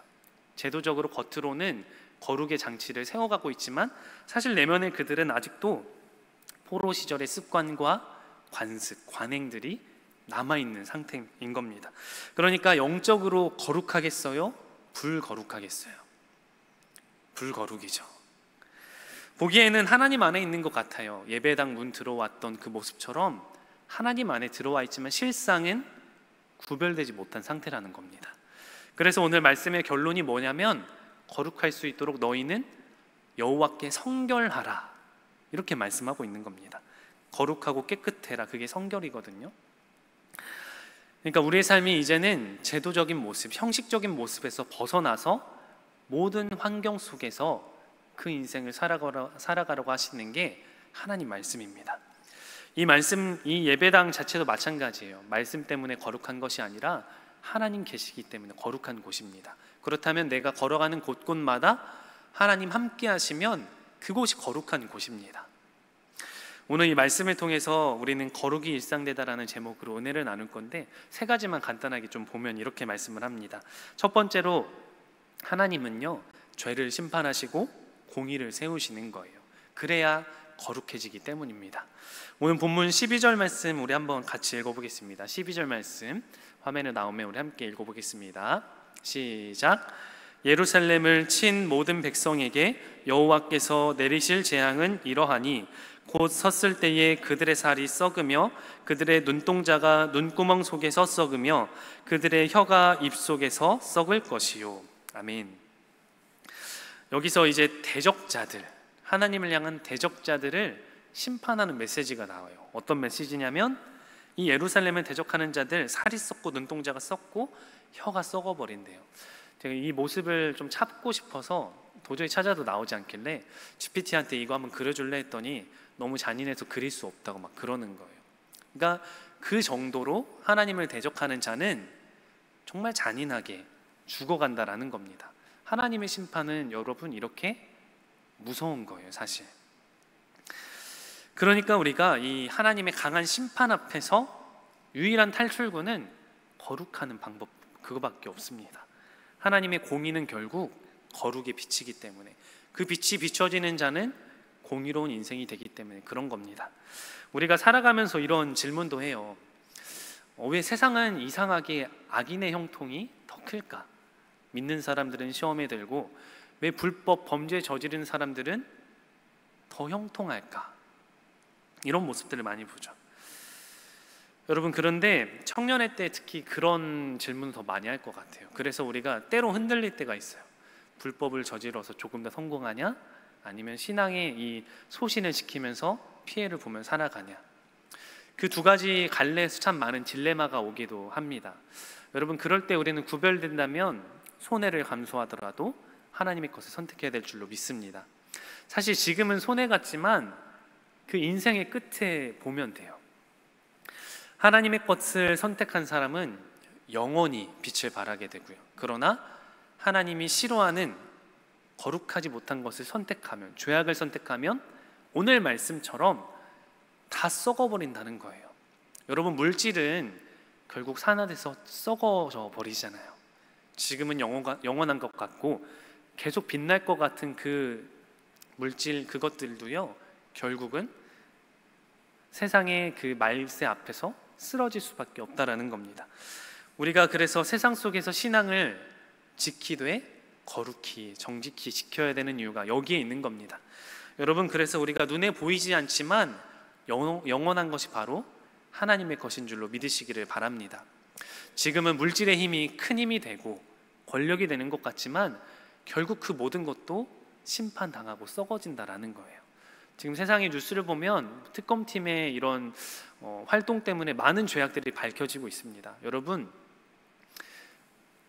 제도적으로 겉으로는 거룩의 장치를 세워가고 있지만 사실 내면에 그들은 아직도 포로 시절의 습관과 관습, 관행들이 남아있는 상태인 겁니다. 그러니까 영적으로 거룩하겠어요? 불거룩하겠어요? 불거룩이죠. 보기에는 하나님 안에 있는 것 같아요. 예배당 문 들어왔던 그 모습처럼 하나님 안에 들어와 있지만 실상은 구별되지 못한 상태라는 겁니다. 그래서 오늘 말씀의 결론이 뭐냐면 거룩할 수 있도록 너희는 여호와께 성결하라, 이렇게 말씀하고 있는 겁니다. 거룩하고 깨끗해라, 그게 성결이거든요. 그러니까 우리의 삶이 이제는 제도적인 모습, 형식적인 모습에서 벗어나서 모든 환경 속에서 그 인생을 살아가려고 하시는 게 하나님 말씀입니다. 이 말씀, 이 예배당 자체도 마찬가지예요. 말씀 때문에 거룩한 것이 아니라 하나님 계시기 때문에 거룩한 곳입니다. 그렇다면 내가 걸어가는 곳곳마다 하나님 함께 하시면 그곳이 거룩한 곳입니다. 오늘 이 말씀을 통해서 우리는 거룩이 일상되다라는 제목으로 은혜를 나눌 건데 세 가지만 간단하게 좀 보면 이렇게 말씀을 합니다. 첫 번째로 하나님은요, 죄를 심판하시고 공의를 세우시는 거예요. 그래야 거룩해지기 때문입니다. 오늘 본문 12절 말씀 우리 한번 같이 읽어보겠습니다. 12절 말씀 화면에 나오면 우리 함께 읽어보겠습니다. 시작. 예루살렘을 친 모든 백성에게 여호와께서 내리실 재앙은 이러하니 곧 섰을 때에 그들의 살이 썩으며 그들의 눈동자가 눈구멍 속에서 썩으며 그들의 혀가 입 속에서 썩을 것이요. 아멘. 여기서 이제 대적자들, 하나님을 향한 대적자들을 심판하는 메시지가 나와요. 어떤 메시지냐면 이 예루살렘을 대적하는 자들 살이 썩고 눈동자가 썩고 혀가 썩어버린대요. 제가 이 모습을 좀 찾고 싶어서 도저히 찾아도 나오지 않길래 GPT한테 이거 한번 그려줄래 했더니 너무 잔인해서 그릴 수 없다고 막 그러는 거예요. 그러니까 그 정도로 하나님을 대적하는 자는 정말 잔인하게 죽어간다라는 겁니다. 하나님의 심판은 여러분 이렇게 무서운 거예요, 사실. 그러니까 우리가 이 하나님의 강한 심판 앞에서 유일한 탈출구는 거룩하는 방법, 그거밖에 없습니다. 하나님의 공의는 결국 거룩에 비치기 때문에, 그 빛이 비춰지는 자는 공의로운 인생이 되기 때문에 그런 겁니다. 우리가 살아가면서 이런 질문도 해요. 왜 세상은 이상하게 악인의 형통이 더 클까? 믿는 사람들은 시험에 들고 왜 불법 범죄 저지른 사람들은 더 형통할까? 이런 모습들을 많이 보죠. 여러분, 그런데 청년의 때 특히 그런 질문을 더 많이 할 것 같아요. 그래서 우리가 때로 흔들릴 때가 있어요. 불법을 저질러서 조금 더 성공하냐? 아니면 신앙의 이 소신을 지키면서 피해를 보면 살아가냐? 그 두 가지 갈래에서 참 많은 딜레마가 오기도 합니다. 여러분, 그럴 때 우리는 구별된다면 손해를 감수하더라도 하나님의 것을 선택해야 될 줄로 믿습니다. 사실 지금은 손해 같지만 그 인생의 끝에 보면 돼요. 하나님의 것을 선택한 사람은 영원히 빛을 발하게 되고요. 그러나 하나님이 싫어하는 거룩하지 못한 것을 선택하면, 죄악을 선택하면 오늘 말씀처럼 다 썩어버린다는 거예요. 여러분, 물질은 결국 산화돼서 썩어져 버리잖아요. 지금은 영원한 것 같고 계속 빛날 것 같은 그 물질, 그것들도요 결국은 세상의 그 말세 앞에서 쓰러질 수밖에 없다라는 겁니다. 우리가 그래서 세상 속에서 신앙을 지키되 거룩히 정직히 지켜야 되는 이유가 여기에 있는 겁니다. 여러분, 그래서 우리가 눈에 보이지 않지만 영원한 것이 바로 하나님의 것인 줄로 믿으시기를 바랍니다. 지금은 물질의 힘이 큰 힘이 되고 권력이 되는 것 같지만 결국 그 모든 것도 심판당하고 썩어진다라는 거예요. 지금 세상의 뉴스를 보면 특검팀의 이런 활동 때문에 많은 죄악들이 밝혀지고 있습니다. 여러분,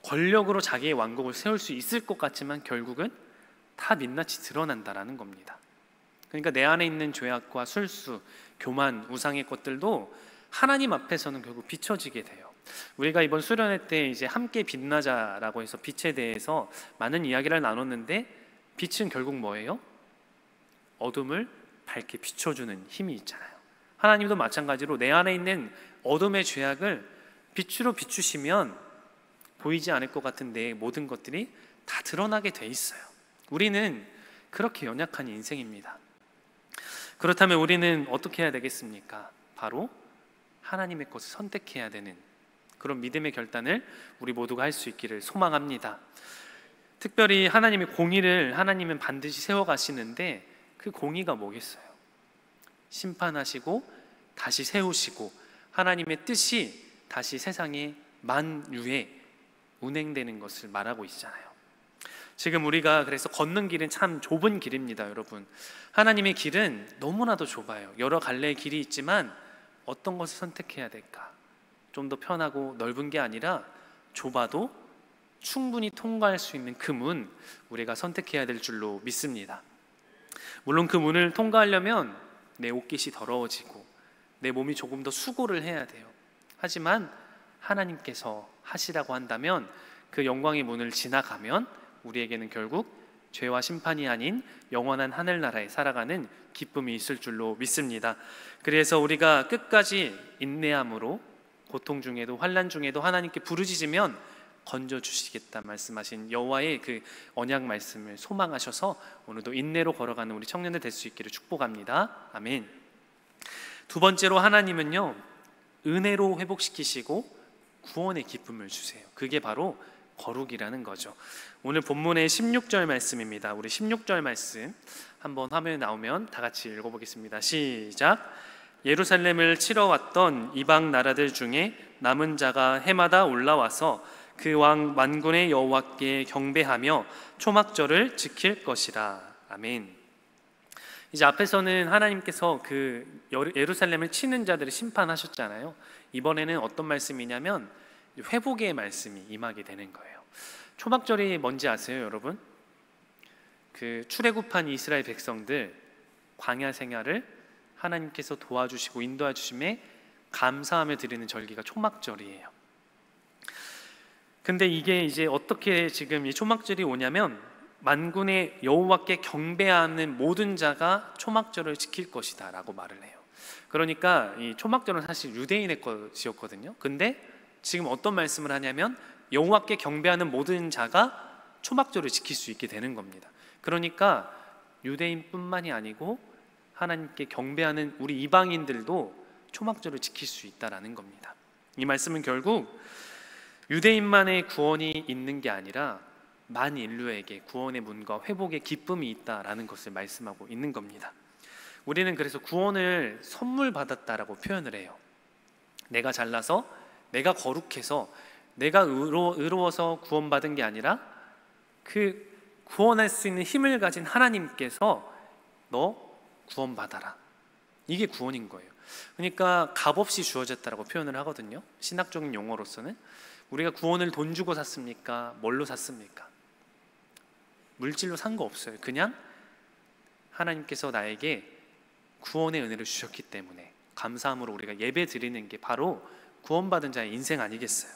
권력으로 자기의 왕국을 세울 수 있을 것 같지만 결국은 다 민낯이 드러난다라는 겁니다. 그러니까 내 안에 있는 죄악과 술수, 교만, 우상의 것들도 하나님 앞에서는 결국 비춰지게 돼요. 우리가 이번 수련회 때 이제 함께 빛나자라고 해서 빛에 대해서 많은 이야기를 나눴는데, 빛은 결국 뭐예요? 어둠을 밝게 비춰주는 힘이 있잖아요. 하나님도 마찬가지로 내 안에 있는 어둠의 죄악을 빛으로 비추시면 보이지 않을 것 같은 내 모든 것들이 다 드러나게 돼 있어요. 우리는 그렇게 연약한 인생입니다. 그렇다면 우리는 어떻게 해야 되겠습니까? 바로 하나님의 것을 선택해야 되는 그런 믿음의 결단을 우리 모두가 할 수 있기를 소망합니다. 특별히 하나님의 공의를 하나님은 반드시 세워가시는데, 그 공의가 뭐겠어요? 심판하시고 다시 세우시고 하나님의 뜻이 다시 세상의 만유에 운행되는 것을 말하고 있잖아요. 지금 우리가 그래서 걷는 길은 참 좁은 길입니다. 여러분, 하나님의 길은 너무나도 좁아요. 여러 갈래의 길이 있지만 어떤 것을 선택해야 될까? 좀 더 편하고 넓은 게 아니라 좁아도 충분히 통과할 수 있는 그 문, 우리가 선택해야 될 줄로 믿습니다. 물론 그 문을 통과하려면 내 옷깃이 더러워지고 내 몸이 조금 더 수고를 해야 돼요. 하지만 하나님께서 하시라고 한다면 그 영광의 문을 지나가면 우리에게는 결국 죄와 심판이 아닌 영원한 하늘나라에 살아가는 기쁨이 있을 줄로 믿습니다. 그래서 우리가 끝까지 인내함으로 고통 중에도 환난 중에도 하나님께 부르짖으면 건져주시겠다 말씀하신 여호와의 그 언약 말씀을 소망하셔서 오늘도 인내로 걸어가는 우리 청년들 될 수 있기를 축복합니다. 아멘. 두 번째로, 하나님은요 은혜로 회복시키시고 구원의 기쁨을 주세요. 그게 바로 거룩이라는 거죠. 오늘 본문의 16절 말씀입니다. 우리 16절 말씀 한번 화면에 나오면 다 같이 읽어보겠습니다. 시작. 예루살렘을 치러 왔던 이방 나라들 중에 남은 자가 해마다 올라와서 그 왕 만군의 여호와께 경배하며 초막절을 지킬 것이라. 아멘. 이제 앞에서는 하나님께서 그 예루살렘을 치는 자들을 심판하셨잖아요. 이번에는 어떤 말씀이냐면 회복의 말씀이 임하게 되는 거예요. 초막절이 뭔지 아세요, 여러분? 그 출애굽한 이스라엘 백성들 광야 생활을 하나님께서 도와주시고 인도해 주심에 감사하며 드리는 절기가 초막절이에요. 근데 이게 이제 어떻게 지금 이 초막절이 오냐면, 만군의 여호와께 경배하는 모든 자가 초막절을 지킬 것이다 라고 말을 해요. 그러니까 이 초막절은 사실 유대인의 것이었거든요. 근데 지금 어떤 말씀을 하냐면 여호와께 경배하는 모든 자가 초막절을 지킬 수 있게 되는 겁니다. 그러니까 유대인뿐만이 아니고 하나님께 경배하는 우리 이방인들도 초막절을 지킬 수 있다라는 겁니다. 이 말씀은 결국 유대인만의 구원이 있는 게 아니라 만인류에게 구원의 문과 회복의 기쁨이 있다라는 것을 말씀하고 있는 겁니다. 우리는 그래서 구원을 선물 받았다라고 표현을 해요. 내가 잘나서, 내가 거룩해서, 내가 의로워서 구원받은 게 아니라 그 구원할 수 있는 힘을 가진 하나님께서 너 구원받아라, 이게 구원인 거예요. 그러니까 값없이 주어졌다라고 표현을 하거든요. 신학적인 용어로서는 우리가 구원을 돈 주고 샀습니까? 뭘로 샀습니까? 물질로 산 거 없어요. 그냥 하나님께서 나에게 구원의 은혜를 주셨기 때문에 감사함으로 우리가 예배 드리는 게 바로 구원받은 자의 인생 아니겠어요?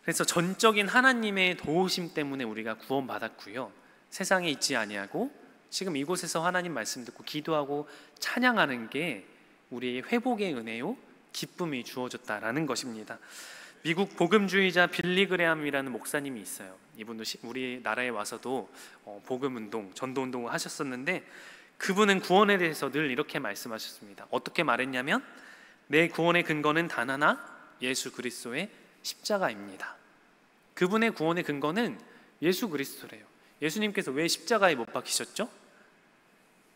그래서 전적인 하나님의 도우심 때문에 우리가 구원받았고요, 세상에 있지 아니하고 지금 이곳에서 하나님 말씀 듣고 기도하고 찬양하는 게 우리의 회복의 은혜요 기쁨이 주어졌다라는 것입니다. 미국 복음주의자 빌리 그레함이라는 목사님이 있어요. 이분도 우리나라에 와서도 복음운동, 전도운동을 하셨었는데, 그분은 구원에 대해서 늘 이렇게 말씀하셨습니다. 어떻게 말했냐면 내 구원의 근거는 단 하나, 예수 그리스도의 십자가입니다. 그분의 구원의 근거는 예수 그리스도래요. 예수님께서 왜 십자가에 못 박히셨죠?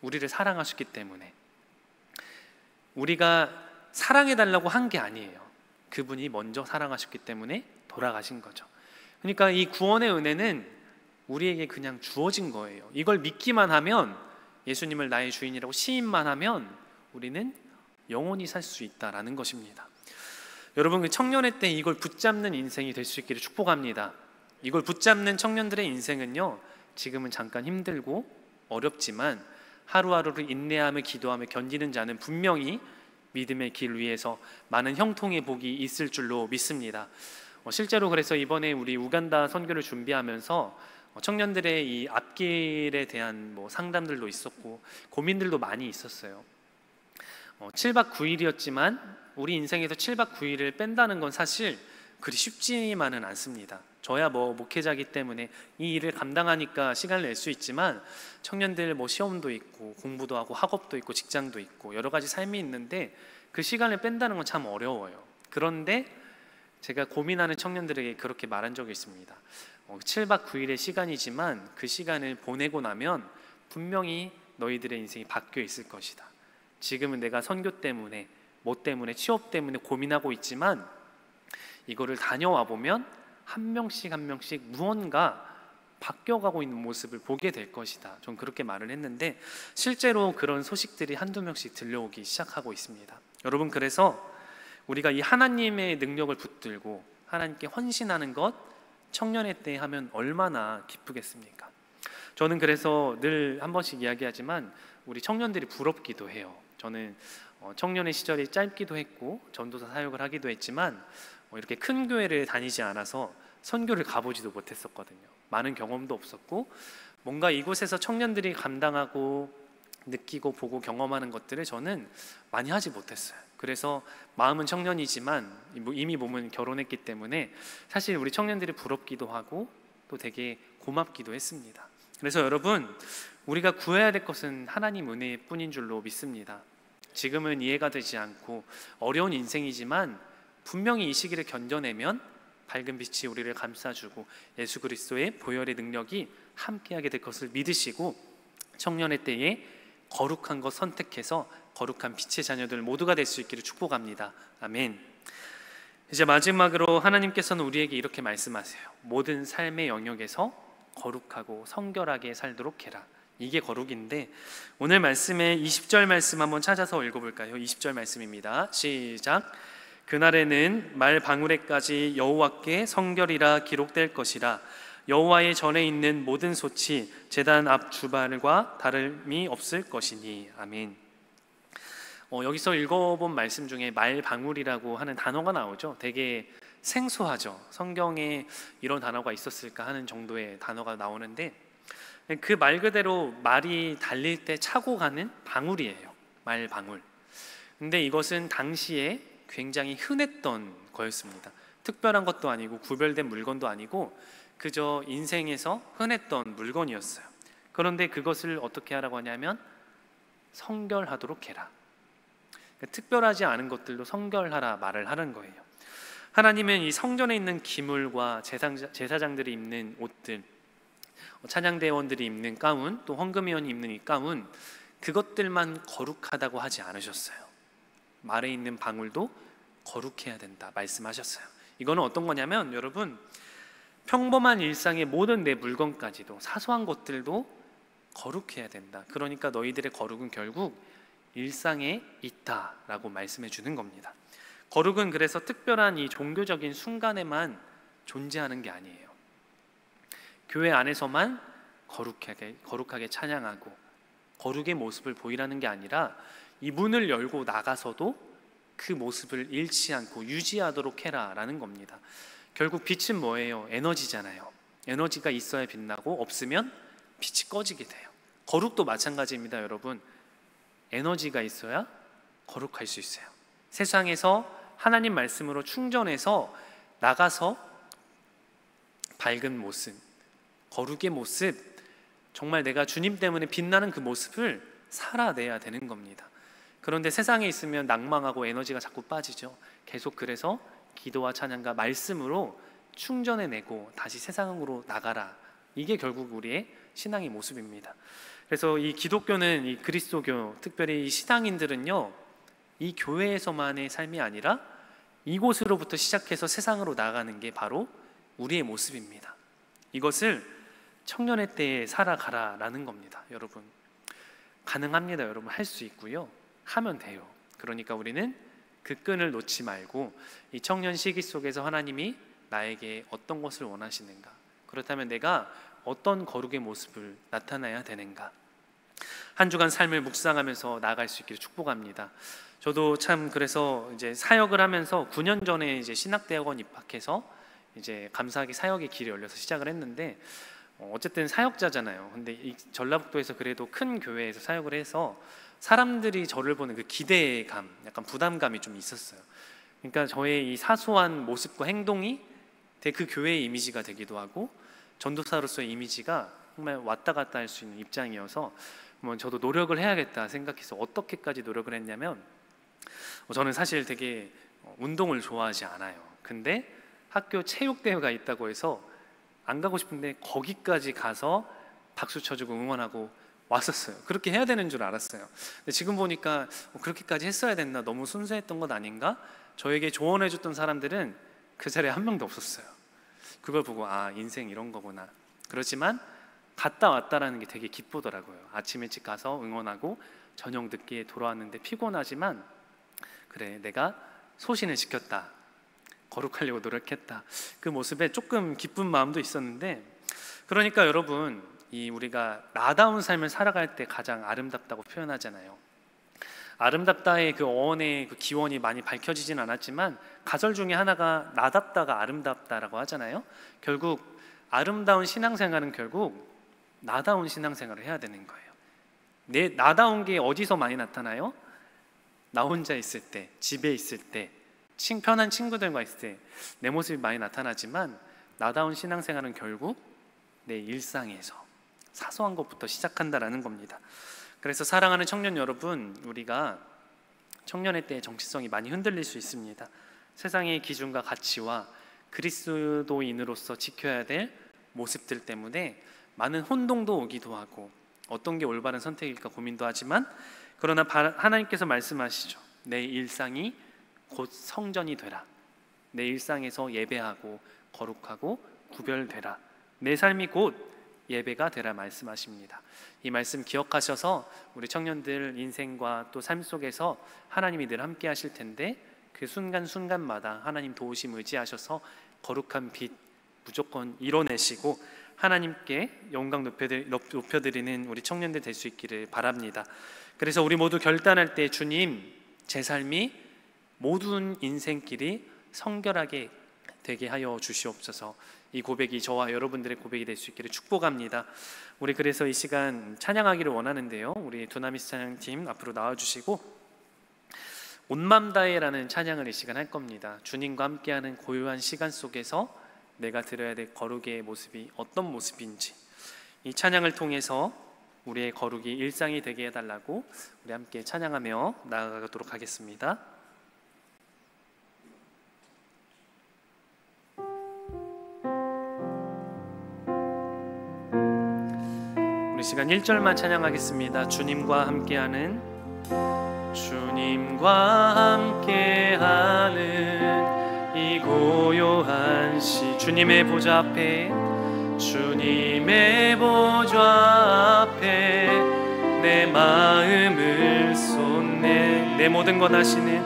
우리를 사랑하셨기 때문에. 우리가 사랑해달라고 한 게 아니에요. 그분이 먼저 사랑하셨기 때문에 돌아가신 거죠. 그러니까 이 구원의 은혜는 우리에게 그냥 주어진 거예요. 이걸 믿기만 하면, 예수님을 나의 주인이라고 시인만 하면 우리는 영원히 살 수 있다라는 것입니다. 여러분, 그 청년의 때 이걸 붙잡는 인생이 될 수 있기를 축복합니다. 이걸 붙잡는 청년들의 인생은요, 지금은 잠깐 힘들고 어렵지만 하루하루를 인내하며 기도하며 견디는 자는 분명히 믿음의 길 위에서 많은 형통의 복이 있을 줄로 믿습니다. 실제로 그래서 이번에 우리 우간다 선교를 준비하면서 청년들의 이 앞길에 대한 상담들도 있었고 고민들도 많이 있었어요. 7박 9일이었지만 우리 인생에서 7박 9일을 뺀다는 건 사실 그리 쉽지만은 않습니다. 저야 목회자이기 때문에 이 일을 감당하니까 시간을 낼 수 있지만 청년들 시험도 있고 공부도 하고 학업도 있고 직장도 있고 여러 가지 삶이 있는데 그 시간을 뺀다는 건 참 어려워요. 그런데 제가 고민하는 청년들에게 그렇게 말한 적이 있습니다. 7박 9일의 시간이지만 그 시간을 보내고 나면 분명히 너희들의 인생이 바뀌어 있을 것이다. 지금은 내가 선교 때문에 뭐 때문에 취업 때문에 고민하고 있지만 이거를 다녀와 보면 한 명씩 한 명씩 무언가 바뀌어가고 있는 모습을 보게 될 것이다. 전 그렇게 말을 했는데 실제로 그런 소식들이 한두 명씩 들려오기 시작하고 있습니다. 여러분, 그래서 우리가 이 하나님의 능력을 붙들고 하나님께 헌신하는 것 청년의 때 하면 얼마나 기쁘겠습니까? 저는 그래서 늘 한 번씩 이야기하지만 우리 청년들이 부럽기도 해요. 저는 청년의 시절이 짧기도 했고 전도사 사역을 하기도 했지만 이렇게 큰 교회를 다니지 않아서 선교를 가보지도 못했었거든요. 많은 경험도 없었고 뭔가 이곳에서 청년들이 감당하고 느끼고 보고 경험하는 것들을 저는 많이 하지 못했어요. 그래서 마음은 청년이지만 이미 몸은 결혼했기 때문에 사실 우리 청년들이 부럽기도 하고 또 되게 고맙기도 했습니다. 그래서 여러분, 우리가 구해야 될 것은 하나님 은혜일 뿐인 줄로 믿습니다. 지금은 이해가 되지 않고 어려운 인생이지만 분명히 이 시기를 견뎌내면 밝은 빛이 우리를 감싸주고 예수 그리스도의 보혈의 능력이 함께하게 될 것을 믿으시고 청년의 때에 거룩한 것 선택해서 거룩한 빛의 자녀들 모두가 될 수 있기를 축복합니다. 아멘. 이제 마지막으로 하나님께서는 우리에게 이렇게 말씀하세요. 모든 삶의 영역에서 거룩하고 성결하게 살도록 해라. 이게 거룩인데 오늘 말씀의 20절 말씀 한번 찾아서 읽어볼까요? 20절 말씀입니다. 시작. 그날에는 말 방울에까지 여호와께 성결이라 기록될 것이라. 여호와의 전에 있는 모든 솥이 제단 앞 주발과 다름이 없을 것이니. 아멘. 여기서 읽어본 말씀 중에 말 방울이라고 하는 단어가 나오죠. 되게 생소하죠. 성경에 이런 단어가 있었을까 하는 정도의 단어가 나오는데 그 말 그대로 말이 달릴 때 차고 가는 방울이에요. 말 방울. 근데 이것은 당시에 굉장히 흔했던 거였습니다. 특별한 것도 아니고 구별된 물건도 아니고 그저 인생에서 흔했던 물건이었어요. 그런데 그것을 어떻게 하라고 하냐면 성결하도록 해라. 그러니까 특별하지 않은 것들도 성결하라 말을 하는 거예요. 하나님은 이 성전에 있는 기물과 제사장들이 입는 옷들, 찬양대원들이 입는 가운, 또 헌금위원이 입는 이 가운, 그것들만 거룩하다고 하지 않으셨어요. 말에 있는 방울도 거룩해야 된다 말씀하셨어요. 이거는 어떤 거냐면 여러분, 평범한 일상의 모든 내 물건까지도 사소한 것들도 거룩해야 된다. 그러니까 너희들의 거룩은 결국 일상에 있다라고 말씀해 주는 겁니다. 거룩은 그래서 특별한 이 종교적인 순간에만 존재하는 게 아니에요. 교회 안에서만 거룩하게 찬양하고 거룩의 모습을 보이라는 게 아니라 이 문을 열고 나가서도 그 모습을 잃지 않고 유지하도록 해라라는 겁니다. 결국 빛은 뭐예요? 에너지잖아요. 에너지가 있어야 빛나고 없으면 빛이 꺼지게 돼요. 거룩도 마찬가지입니다, 여러분. 에너지가 있어야 거룩할 수 있어요. 세상에서 하나님 말씀으로 충전해서 나가서 밝은 모습, 거룩의 모습, 정말 내가 주님 때문에 빛나는 그 모습을 살아내야 되는 겁니다. 그런데 세상에 있으면 낭망하고 에너지가 자꾸 빠지죠. 계속 그래서 기도와 찬양과 말씀으로 충전해내고 다시 세상으로 나가라. 이게 결국 우리의 신앙의 모습입니다. 그래서 이 기독교는, 이 그리스도교, 특별히 이 신앙인들은요, 이 교회에서만의 삶이 아니라 이곳으로부터 시작해서 세상으로 나가는 게 바로 우리의 모습입니다. 이것을 청년의 때에 살아가라라는 겁니다. 여러분, 가능합니다. 여러분, 할 수 있고요, 하면 돼요. 그러니까 우리는 그 끈을 놓지 말고 이 청년 시기 속에서 하나님이 나에게 어떤 것을 원하시는가, 그렇다면 내가 어떤 거룩의 모습을 나타내야 되는가, 한 주간 삶을 묵상하면서 나아갈 수 있기를 축복합니다. 저도 참 그래서 이제 사역을 하면서 9년 전에 이제 신학대학원 입학해서 이제 감사하게 사역의 길이 열려서 시작을 했는데, 어쨌든 사역자잖아요. 근데 이 전라북도에서 그래도 큰 교회에서 사역을 해서 사람들이 저를 보는 그 기대감, 약간 부담감이 좀 있었어요. 그러니까 저의 이 사소한 모습과 행동이 그 교회의 이미지가 되기도 하고, 전도사로서의 이미지가 정말 왔다 갔다 할 수 있는 입장이어서 저도 노력을 해야겠다 생각해서 어떻게까지 노력을 했냐면, 저는 사실 되게 운동을 좋아하지 않아요. 근데 학교 체육대회가 있다고 해서 안 가고 싶은데 거기까지 가서 박수 쳐주고 응원하고 왔었어요. 그렇게 해야 되는 줄 알았어요. 근데 지금 보니까 그렇게까지 했어야 됐나, 너무 순수했던 것 아닌가? 저에게 조언해줬던 사람들은 그 자리에 한 명도 없었어요. 그걸 보고 아, 인생 이런 거구나. 그렇지만 갔다 왔다라는 게 되게 기쁘더라고요. 아침 일찍 가서 응원하고 저녁 늦게 돌아왔는데 피곤하지만, 그래, 내가 소신을 지켰다, 거룩하려고 노력했다, 그 모습에 조금 기쁜 마음도 있었는데, 그러니까 여러분, 이 우리가 나다운 삶을 살아갈 때 가장 아름답다고 표현하잖아요. 아름답다의 그 어원의 그 기원이 많이 밝혀지진 않았지만 가설 중에 하나가 나답다가 아름답다라고 하잖아요. 결국 아름다운 신앙생활은 결국 나다운 신앙생활을 해야 되는 거예요. 나다운 게 어디서 많이 나타나요? 나 혼자 있을 때, 집에 있을 때, 편한 친구들과 있을 때 내 모습이 많이 나타나지만, 나다운 신앙생활은 결국 내 일상에서 사소한 것부터 시작한다라는 겁니다. 그래서 사랑하는 청년 여러분, 우리가 청년의 때의 정체성이 많이 흔들릴 수 있습니다. 세상의 기준과 가치와 그리스도인으로서 지켜야 될 모습들 때문에 많은 혼동도 오기도 하고, 어떤 게 올바른 선택일까 고민도 하지만, 그러나 하나님께서 말씀하시죠. 내 일상이 곧 성전이 되라. 내 일상에서 예배하고 거룩하고 구별되라. 내 삶이 곧 예배가 되라 말씀하십니다. 이 말씀 기억하셔서 우리 청년들 인생과 또 삶 속에서 하나님이 늘 함께 하실 텐데, 그 순간순간마다 하나님 도우심 의지하셔서 거룩한 빛 무조건 이뤄내시고 하나님께 영광 높여드리는 우리 청년들 될 수 있기를 바랍니다. 그래서 우리 모두 결단할 때, 주님, 제 삶이 모든 인생길이 성결하게 되게 하여 주시옵소서. 이 고백이 저와 여러분들의 고백이 될 수 있기를 축복합니다. 우리 그래서 이 시간 찬양하기를 원하는데요, 우리 두나미스 찬양팀 앞으로 나와주시고 온맘 다해라는 찬양을 이 시간 할 겁니다. 주님과 함께하는 고요한 시간 속에서 내가 드려야 될 거룩의 모습이 어떤 모습인지, 이 찬양을 통해서 우리의 거룩이 일상이 되게 해달라고 우리 함께 찬양하며 나아가도록 하겠습니다. 우리 시간 1절만 찬양하겠습니다. 주님과 함께하는, 주님과 함께하는 이 고요한 시, 주님의 보좌 앞에, 주님의 보좌 앞에 내 마음을 쏟네. 내 모든 것 아시는,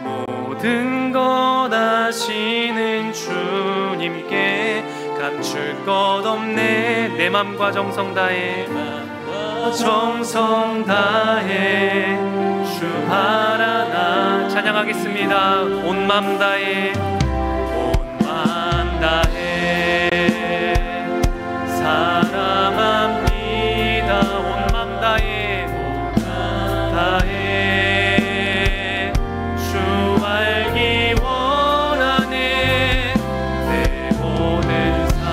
모든 것 아시는 주님께 감출 것 없네. 내 맘과 정성 다해, 정성 다해 주 바라나. 찬양하겠습니다. 온 맘 다해, 온 맘 다해 사랑합니다. 온 맘 다해, 온 맘 다해 주 알기 원하네. 내 모든 삶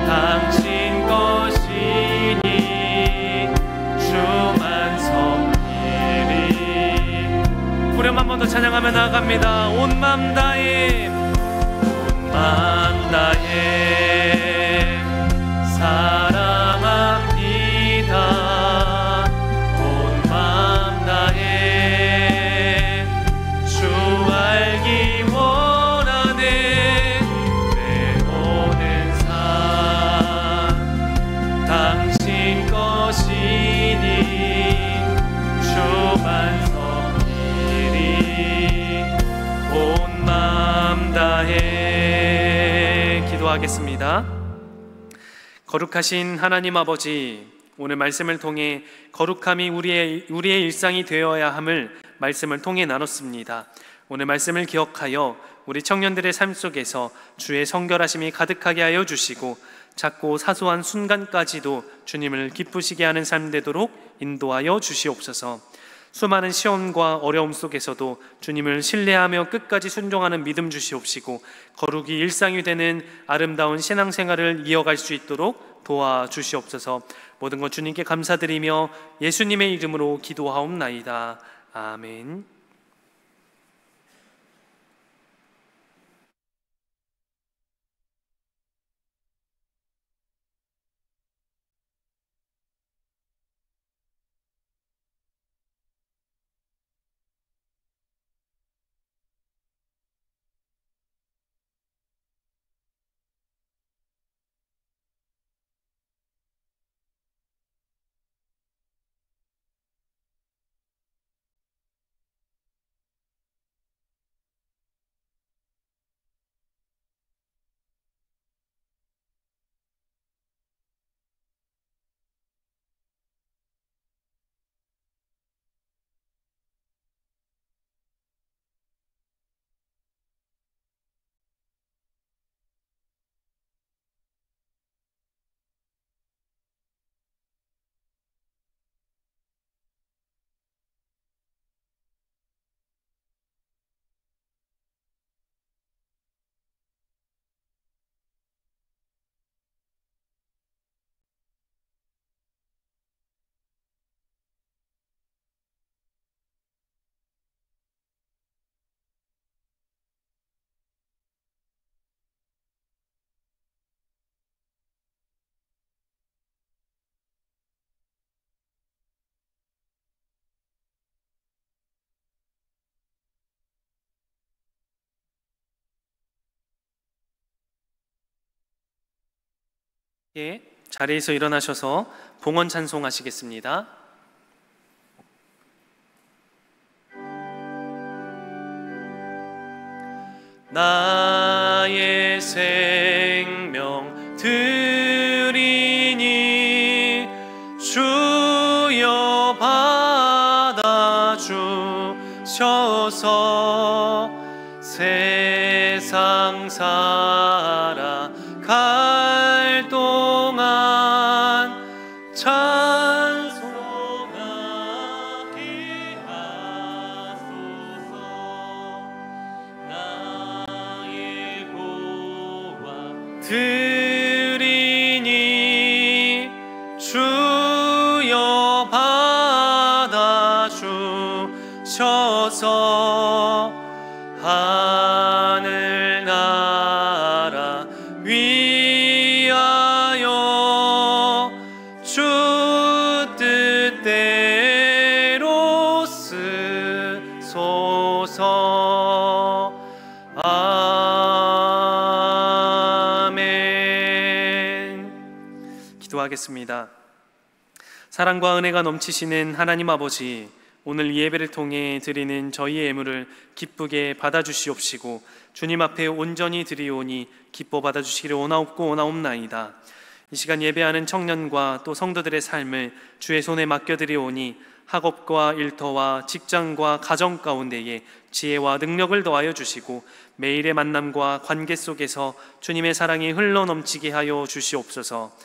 당신 것이니 찬양하며 나아갑니다. 온 마음 다해, 온 마음 다해 사랑합니다. 온 마음 다해 주 알기 원하네. 내 모든 삶 당신 것이니 주만 섬기리. 온 마음 다해 기도하겠습니다. 거룩하신 하나님 아버지, 오늘 말씀을 통해 거룩함이 우리의 일상이 되어야 함을 말씀을 통해 나눴습니다. 오늘 말씀을 기억하여 우리 청년들의 삶 속에서 주의 성결하심이 가득하게 하여 주시고 작고 사소한 순간까지도 주님을 기쁘시게 하는 삶 되도록 인도하여 주시옵소서. 수많은 시험과 어려움 속에서도 주님을 신뢰하며 끝까지 순종하는 믿음 주시옵시고 거룩이 일상이 되는 아름다운 신앙생활을 이어갈 수 있도록 도와주시옵소서. 모든 것 주님께 감사드리며 예수님의 이름으로 기도하옵나이다. 아멘. 자리에서 일어나셔서 봉헌 찬송하시겠습니다. 나의 생명 드리니 주여 받아주셔서 세상 살아갈 동안 찬송하게 하소서. 나의 보화 드리니 주여 받아주셔서 하늘나라 위하여 주 뜻대로 쓰소서. 아멘. 기도하겠습니다. 사랑과 은혜가 넘치시는 하나님 아버지, 오늘 이 예배를 통해 드리는 저희의 예물을 기쁘게 받아주시옵시고 주님 앞에 온전히 드리오니 기뻐 받아주시기를 원하옵나이다. 이 시간 예배하는 청년과 또 성도들의 삶을 주의 손에 맡겨드리오니 학업과 일터와 직장과 가정 가운데에 지혜와 능력을 더하여 주시고 매일의 만남과 관계 속에서 주님의 사랑이 흘러넘치게 하여 주시옵소서.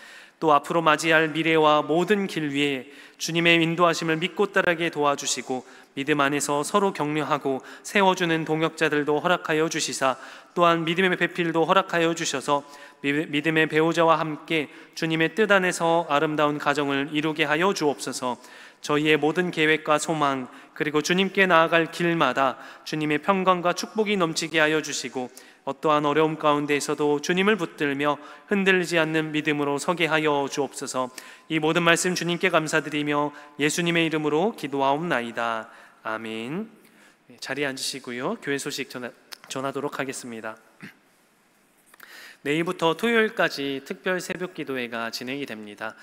또 앞으로 맞이할 미래와 모든 길 위에 주님의 인도하심을 믿고 따르게 도와주시고 믿음 안에서 서로 격려하고 세워주는 동역자들도 허락하여 주시사 또한 믿음의 배필도 허락하여 주셔서 믿음의 배우자와 함께 주님의 뜻 안에서 아름다운 가정을 이루게 하여 주옵소서. 저희의 모든 계획과 소망 그리고 주님께 나아갈 길마다 주님의 평강과 축복이 넘치게 하여 주시고 어떠한 어려움 가운데에서도 주님을 붙들며 흔들리지 않는 믿음으로 서게 하여 주옵소서. 이 모든 말씀 주님께 감사드리며 예수님의 이름으로 기도하옵나이다. 아멘. 자리에 앉으시고요. 교회 소식 전하도록 하겠습니다. 내일부터 토요일까지 특별 새벽 기도회가 진행이 됩니다.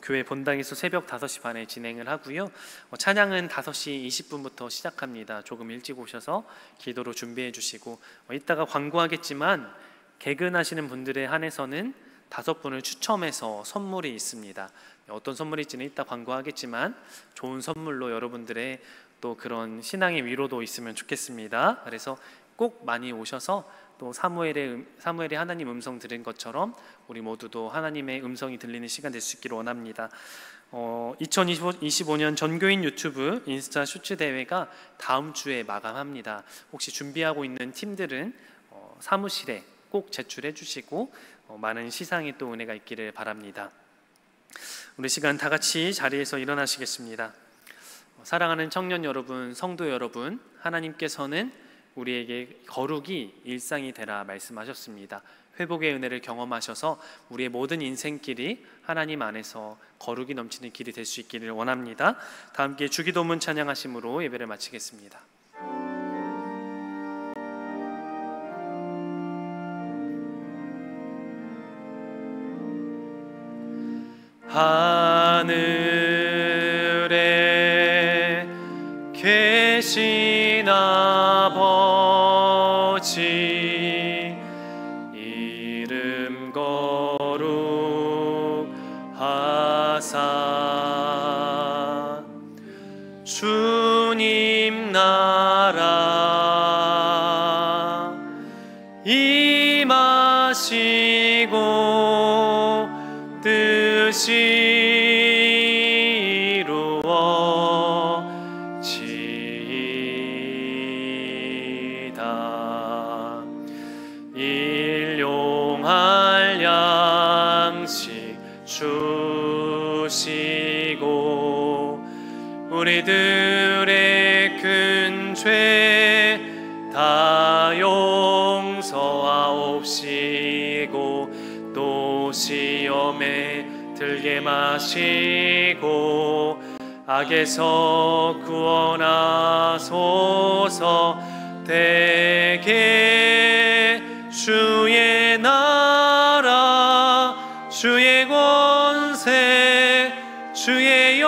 교회 본당에서 새벽 5시 반에 진행을 하고요. 찬양은 5시 20분부터 시작합니다. 조금 일찍 오셔서 기도로 준비해 주시고 이따가 광고하겠지만 개근하시는 분들에 한해서는 5분을 추첨해서 선물이 있습니다. 어떤 선물일지는 이따 광고하겠지만 좋은 선물로 여러분들의 또 그런 신앙의 위로도 있으면 좋겠습니다. 그래서 꼭 많이 오셔서 또 사무엘의 하나님 음성 들은 것처럼 우리 모두도 하나님의 음성이 들리는 시간 될 수 있기를 원합니다. 2025년 전교인 유튜브 인스타 쇼츠 대회가 다음 주에 마감합니다. 혹시 준비하고 있는 팀들은 사무실에 꼭 제출해 주시고 많은 시상에 또 은혜가 있기를 바랍니다. 우리 시간 다 같이 자리에서 일어나시겠습니다. 사랑하는 청년 여러분, 성도 여러분, 하나님께서는 우리에게 거룩이 일상이 되라 말씀하셨습니다. 회복의 은혜를 경험하셔서 우리의 모든 인생길이 하나님 안에서 거룩이 넘치는 길이 될 수 있기를 원합니다. 다 함께 주기도문 찬양하심으로 예배를 마치겠습니다. 하늘에 계신 아버지 이름 거룩하사 주님 나라 임하시고 뜻이 우리들의 큰 죄 다 용서하옵시고 또 시험에 들게 마시고 악에서 구원하소서. 대개 주의 나라 주의 권세 주의 영원히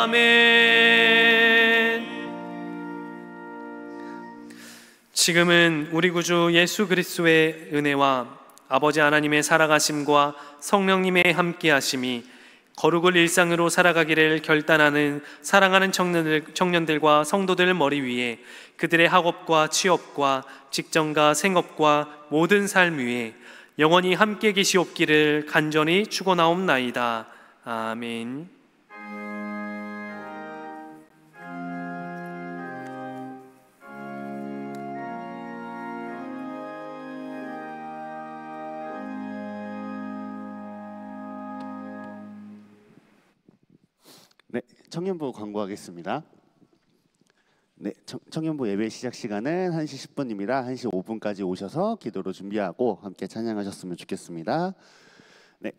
아멘. 지금은 우리 구주 예수 그리스도의 은혜와 아버지 하나님의 살아가심과 성령님의 함께하심이 거룩을 일상으로 살아가기를 결단하는 사랑하는 청년들과 성도들 머리 위에 그들의 학업과 취업과 직장과 생업과 모든 삶 위에 영원히 함께 계시옵기를 간절히 축원하옵나이다. 아멘. 네, 청년부 광고하겠습니다. 네, 청년부 예배 시작 시간은 1시 10분입니다. 1시 5분까지 오셔서 기도로 준비하고 함께 찬양하셨으면 좋겠습니다. 네,